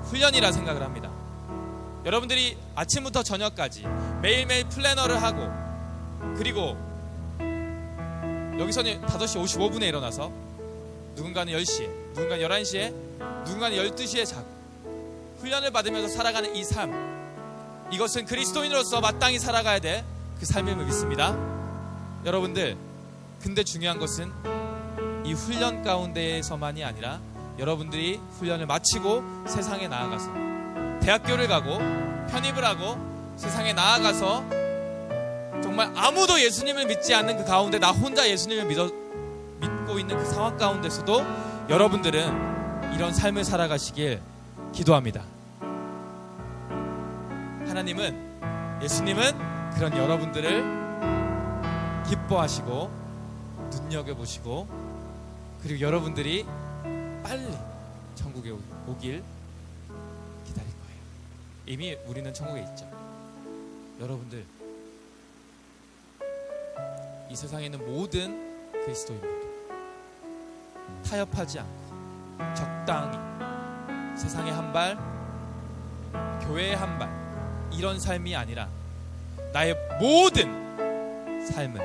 훈련이라 생각을 합니다. 여러분들이 아침부터 저녁까지 매일매일 플래너를 하고 그리고 여기서는 5시 55분에 일어나서 누군가는 10시에 누군가는 11시에 누군가는 12시에 자고 훈련을 받으면서 살아가는 이 삶, 이것은 그리스도인으로서 마땅히 살아가야 될 그 삶임을 믿습니다. 여러분들, 근데 중요한 것은 이 훈련 가운데에서만이 아니라 여러분들이 훈련을 마치고 세상에 나아가서 대학교를 가고 편입을 하고 세상에 나아가서 정말 정말 아무도 예수님을 믿지 않는 그 가운데 나 혼자 예수님을 믿고 있는 그 상황 가운데서도 여러분들은 이런 삶을 살아가시길 기도합니다. 하나님은, 예수님은 그런 여러분들을 기뻐하시고 눈여겨보시고, 그리고 여러분들이 빨리 천국에 오길 기다릴 거예요. 이미 우리는 천국에 있죠. 여러분들, 이 세상에 있는 모든 그리스도인들 타협하지 않고 적당히 세상의 한 발, 교회의 한 발, 이런 삶이 아니라 나의 모든 삶을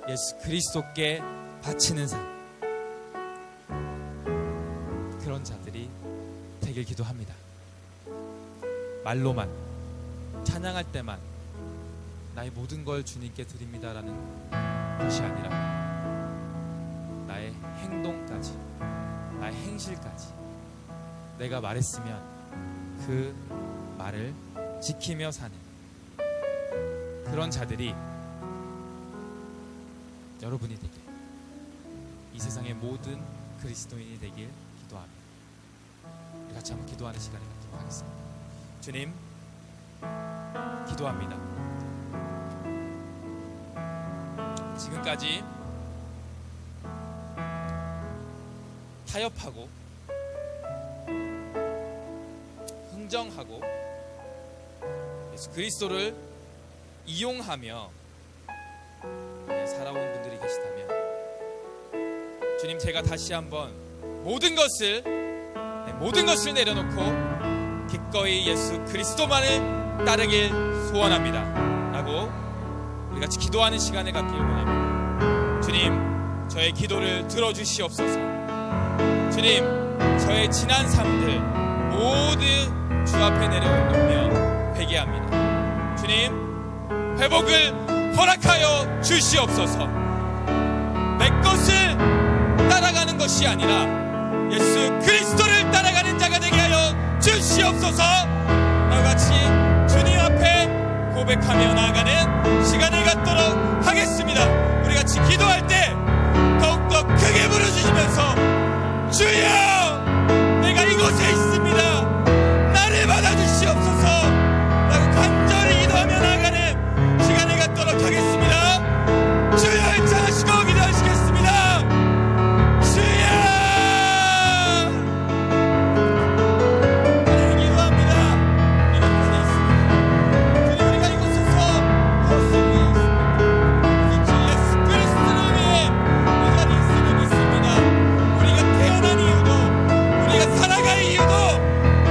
예수 그리스도께 바치는 삶, 그런 자들이 되길 기도합니다. 말로만, 찬양할 때만 나의 모든 걸 주님께 드립니다라는 것이 아니라 나의 행동까지, 나의 행실까지 내가 말했으면 그 말을 지키며 사는 그런 자들이 여러분이 되길, 이 세상의 모든 그리스도인이 되길 기도합니다. 우리 같이 한번 기도하는 시간을 갖도록 하겠습니다. 주님, 기도합니다. 지금까지 타협하고 흥정하고 예수 그리스도를 이용하며 살아온 분들이 계시다면, 주님, 제가 다시 한번 모든 것을 내려놓고 기꺼이 예수 그리스도만을 따르길 소원합니다 라고 우리 같이 기도하는 시간을 갖기를 원합니다. 주님, 저의 기도를 들어주시옵소서. 주님, 저의 지난 삶들 모두 주 앞에 내려놓으며 회개합니다. 주님, 회복을 허락하여 주시옵소서. 내 것을 따라가는 것이 아니라 예수 그리스도를 따라가는 자가 되게 하여 주시옵소서. 나와 같이 주님 앞에 고백하며 나아가는 시간을 갖도록 하겠습니다. 우리 같이 기도할 때 더욱더 크게 부르짖으면서 주여, 내가 이곳에 있습니다. 나를 받아주시옵소서 라고 간절히 기도하며 나아가는 시간을 갖도록 하겠습니다. 주여, 찬양하시고 기도하시겠습니다. 주여, 하나님 기도합니다. 우리가 편에 있습니다. 주님, 우리가 이곳에서 무엇을 위해 있습니까? 주 예수 그리스도를 위해 이 자리에 있음을 믿습니다. 우리가 태어난 이유도, 우리가 살아갈 이유도,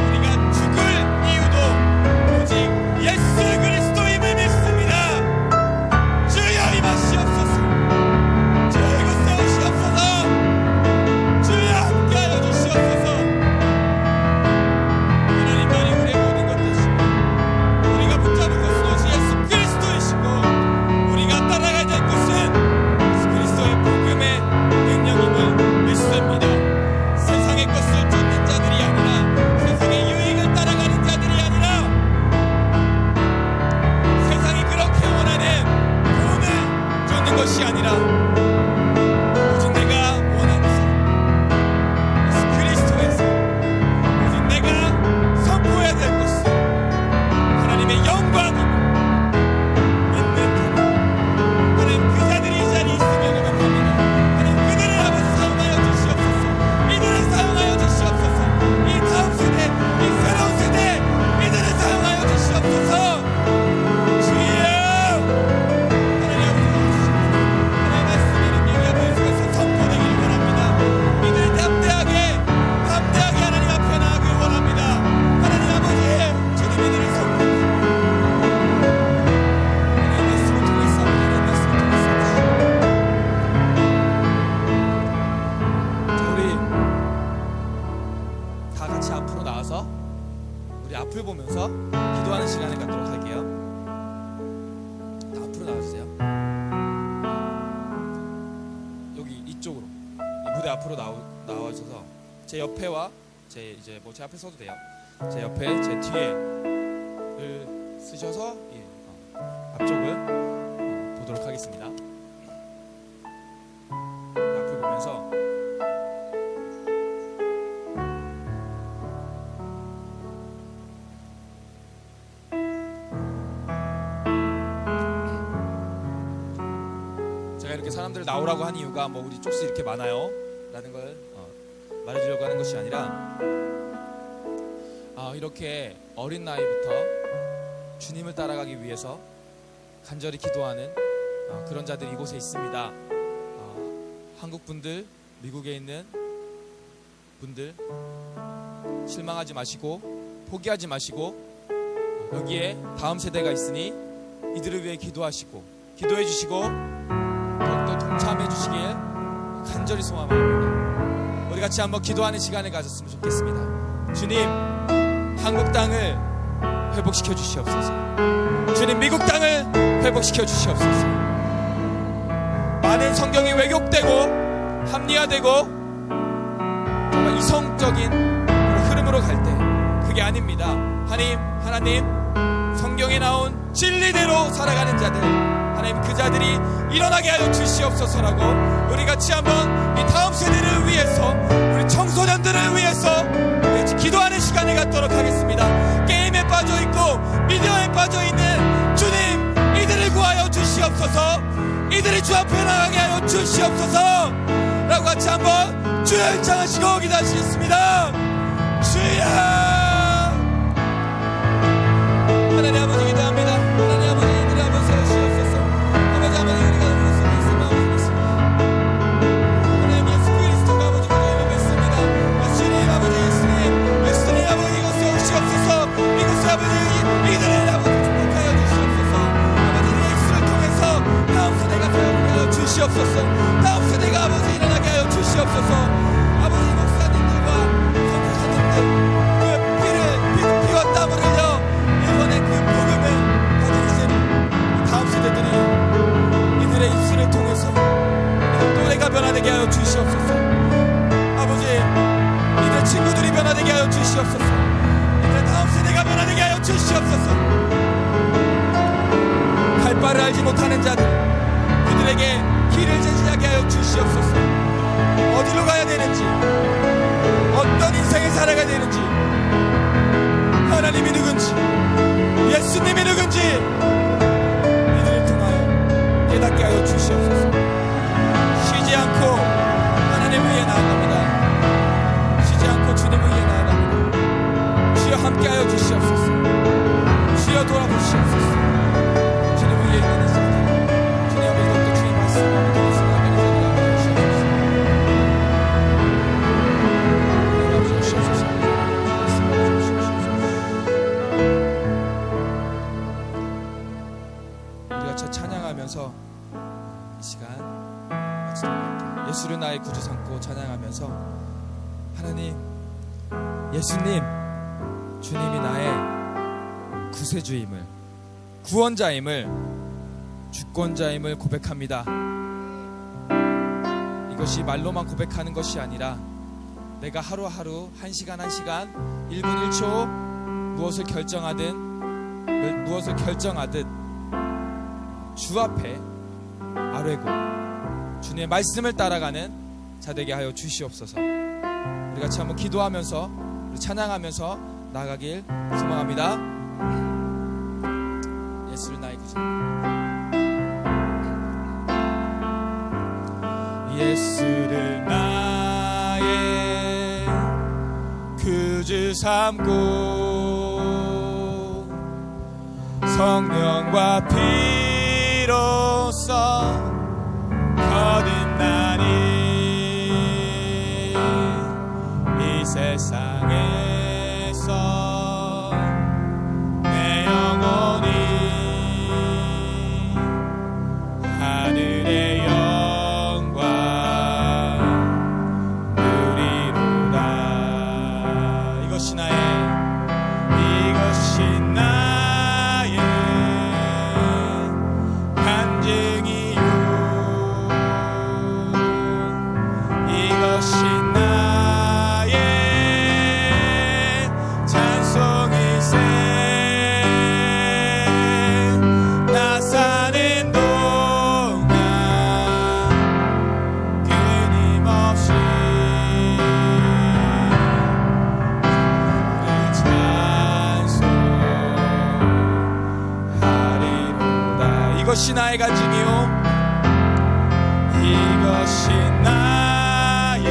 우리가 죽을 이유도 오직 예수 그리스도임을 믿습니다. 주여, 임하시옵소서. 주여, 이곳에 오시옵소서. 주여, 함께하여 주시옵소서. 하나님만이 우리의 모든 것 되시고, 우리가 붙잡은 것은 오직 예수 그리스도이시고, 우리가 따라가야 될 것은 예수 그리스도의 복음의 능력임을 믿습니다. 세상의 것을 쫓는 자들이 아니라, 세상의 유익을 따라가는 자들이 아니라, 세상이 그렇게 원하는 돈을 쫓는 것이 아니라 오직 내가 원하는 삶, 예수 그리스도에서 오직 내가 선포해야 될 것은 하나님의 영광입니다. 믿는 자들, 하나님 그 자들이 이 자리에 있음을 고백합니다. 하나님 그들을 아버지 사용하여 주시옵소서. 이들을 사용하여 주시옵소서. 이 다음 세대, 이 새로운 세대, 이들을 사용하여 주시옵소서. 주여, 하나님 하나님 말씀의 능력이 아버지 속에서 선포되기를 원합니다. 이들이 담대하게 하나님 앞에 나가길 원합니다. 하나님 아버지, 주님 이들을 선포하시옵소서. 하나님 말씀을 통해서, 하나님 말씀을 통해서 자, 우리 다 같이 앞으로 나와서 우리 앞을 보면서 기도하는 시간을 갖도록 할게요. 다 앞으로 나와주세요. 여기 이쪽으로, 이 무대 앞으로 나와주셔서 제 옆에와 제 이제 뭐 제 앞에 서도 돼요. 제 옆에, 제 뒤에를 쓰셔서 앞쪽을 하겠습니다. 앞을 보면서 제가 이렇게 사람들 나오라고 한 이유가 뭐 우리 쪽수 이렇게 많아요 라는 걸 말해주려고 하는 것이 아니라 이렇게 어린 나이부터 주님을 따라가기 위해서 간절히 기도하는 그런 자들이 이곳에 있습니다. 한국 분들, 미국에 있는 분들 실망하지 마시고 포기하지 마시고 여기에 다음 세대가 있으니 이들을 위해 기도하시고 기도해 주시고 더욱더 동참해 주시길 간절히 소망합니다. 우리 같이 한번 기도하는 시간을 가졌으면 좋겠습니다. 주님, 한국 땅을 회복시켜 주시옵소서. 주님, 미국 땅을 회복시켜 주시옵소서. 많은 성경이 왜곡되고 합리화되고 정말 이성적인 흐름으로 갈 때 그게 아닙니다. 하나님 성경에 나온 진리대로 살아가는 자들, 하나님 그 자들이 일어나게 하여 주시옵소서라고 우리 같이 한번 이 다음 세대를 위해서, 우리 청소년들을 위해서 기도하는 시간을 갖도록 하겠습니다. 게임에 빠져있고 미디어에 빠져있는 주님, 이들을 구하여 주시옵소서. 이들이 주 앞에 나가게 하여 주시옵소서 라고 같이 한번 주여 일창하시고 기도하시겠습니다. 주여. 하나님 아버지 기도합니다. 하나님 아버지, 이들이 한번 세우시옵소서. 아버지 우리가 부를 수 있음을 믿습니다. 하나님 예수 그리스도가 아버지 그리스도를 믿습니다. 주님 아버지, 예수님 아버지 이곳 세우시옵소서. 이곳에 아버지 이들을 아버지 축복하여 주시옵소서. 아버지 예수를 통해서 다음 세대가 세우게 하여 주시옵소서. 다음 세대가 아버지 일어나게 하여 주시옵소서. 아버지 목사님들과 선교사님들 그 피와 땀을 흘려 이번에 그 복음을 받으신 다음 세대들이 이들의 입술을 통해서 또래가 변화되게 하여 주시옵소서. 아버지, 이들 친구들이 변화되게 하여 주시옵소서. 이들 다음 세대가 변화되게 하여 주시옵소서. 갈 바를 알지 못하는 자들, 그들에게 길을 제시하게 하여 주시옵소서. 어디로 가야 되는지, 어떤 인생을 살아가야 되는지, 하나님이 누군지, 예수님이 누군지 이들을 통하여 깨닫게 하여 주시옵소서. 쉬지 않고 하나님 위에 나아갑니다. 쉬지 않고 주님 위에 나아갑니다. 주여 함께하여 주시옵소서. 주여 돌아보시옵소서. 주님 위에 있는 자들, 주님 아버지 더욱더 주의 말씀을 들으시나가는 자들이 아버지 주시옵소서. 우리가 저 찬양하면서 이 시간 마치도록 할게요. 예수를 나의 구주 삼고 찬양하면서 하나님, 예수님, 주님이 나의 구세주임을, 구원자임을, 주권자임을 고백합니다. 이것이 말로만 고백하는 것이 아니라 내가 하루하루 한 시간 한 시간 1분 1초 무엇을 결정하듯 주 앞에 아뢰고 주님의 말씀을 따라가는 자 되게 하여 주시옵소서. 우리 같이 한번 기도하면서, 우리 찬양하면서 나아가길 소망합니다. 예수를 나의 구주, 예수를 나의 구주 삼고 성령과 피로써 거듭나니 이 세상에서 내 영혼이 하늘의 영광 누리로다. 이것이 나의 간증이요, 이것이 나의 이것이 나의 간증이요 이것이 나의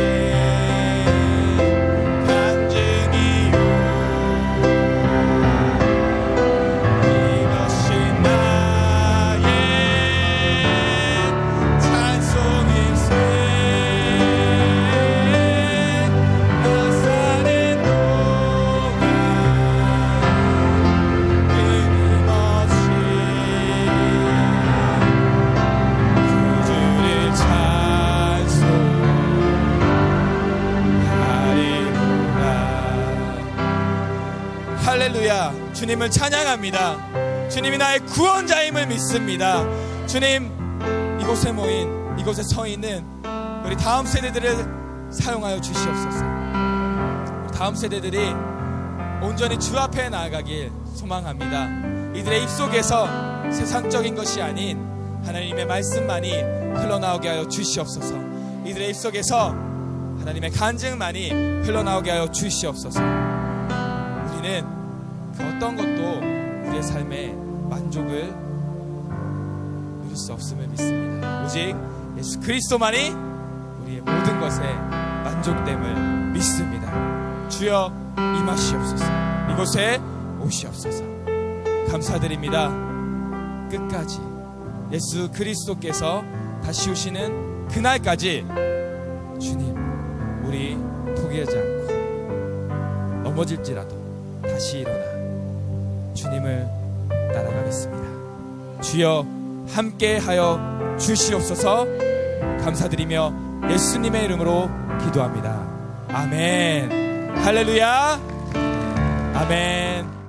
간증이요 이것이 나의 찬송일세 나 사는 동안 끊임없이 주를 찬송하리로다. 할렐루야. 주님을 찬양합니다. 주님이 나의 구원자임을 믿습니다. 주님, 이곳에 모인, 이곳에 서 있는 우리 다음 세대들을 사용하여 주시옵소서. 우리 다음 세대들이 온전히 주 앞에 나아가길 소망합니다. 이들의 입속에서 세상적인 것이 아닌 하나님의 말씀만이 흘러나오게 하여 주시옵소서. 이들의 입속에서 하나님의 간증만이 흘러나오게 하여 주시옵소서. 우리는 그 어떤 것도 우리의 삶에 만족을 누릴 수 없음을 믿습니다. 오직 예수 그리스도만이 우리의 모든 것에 만족됨을 믿습니다. 주여 임하시옵소서. 이곳에 오시옵소서. 감사드립니다. 끝까지 예수 그리스도께서 다시 오시는 그날까지 주님, 우리 포기하지 않고 넘어질지라도 다시 일어나 주님을 따라가겠습니다. 주여 함께하여 주시옵소서. 감사드리며 예수님의 이름으로 기도합니다. 아멘. 할렐루야. 아멘.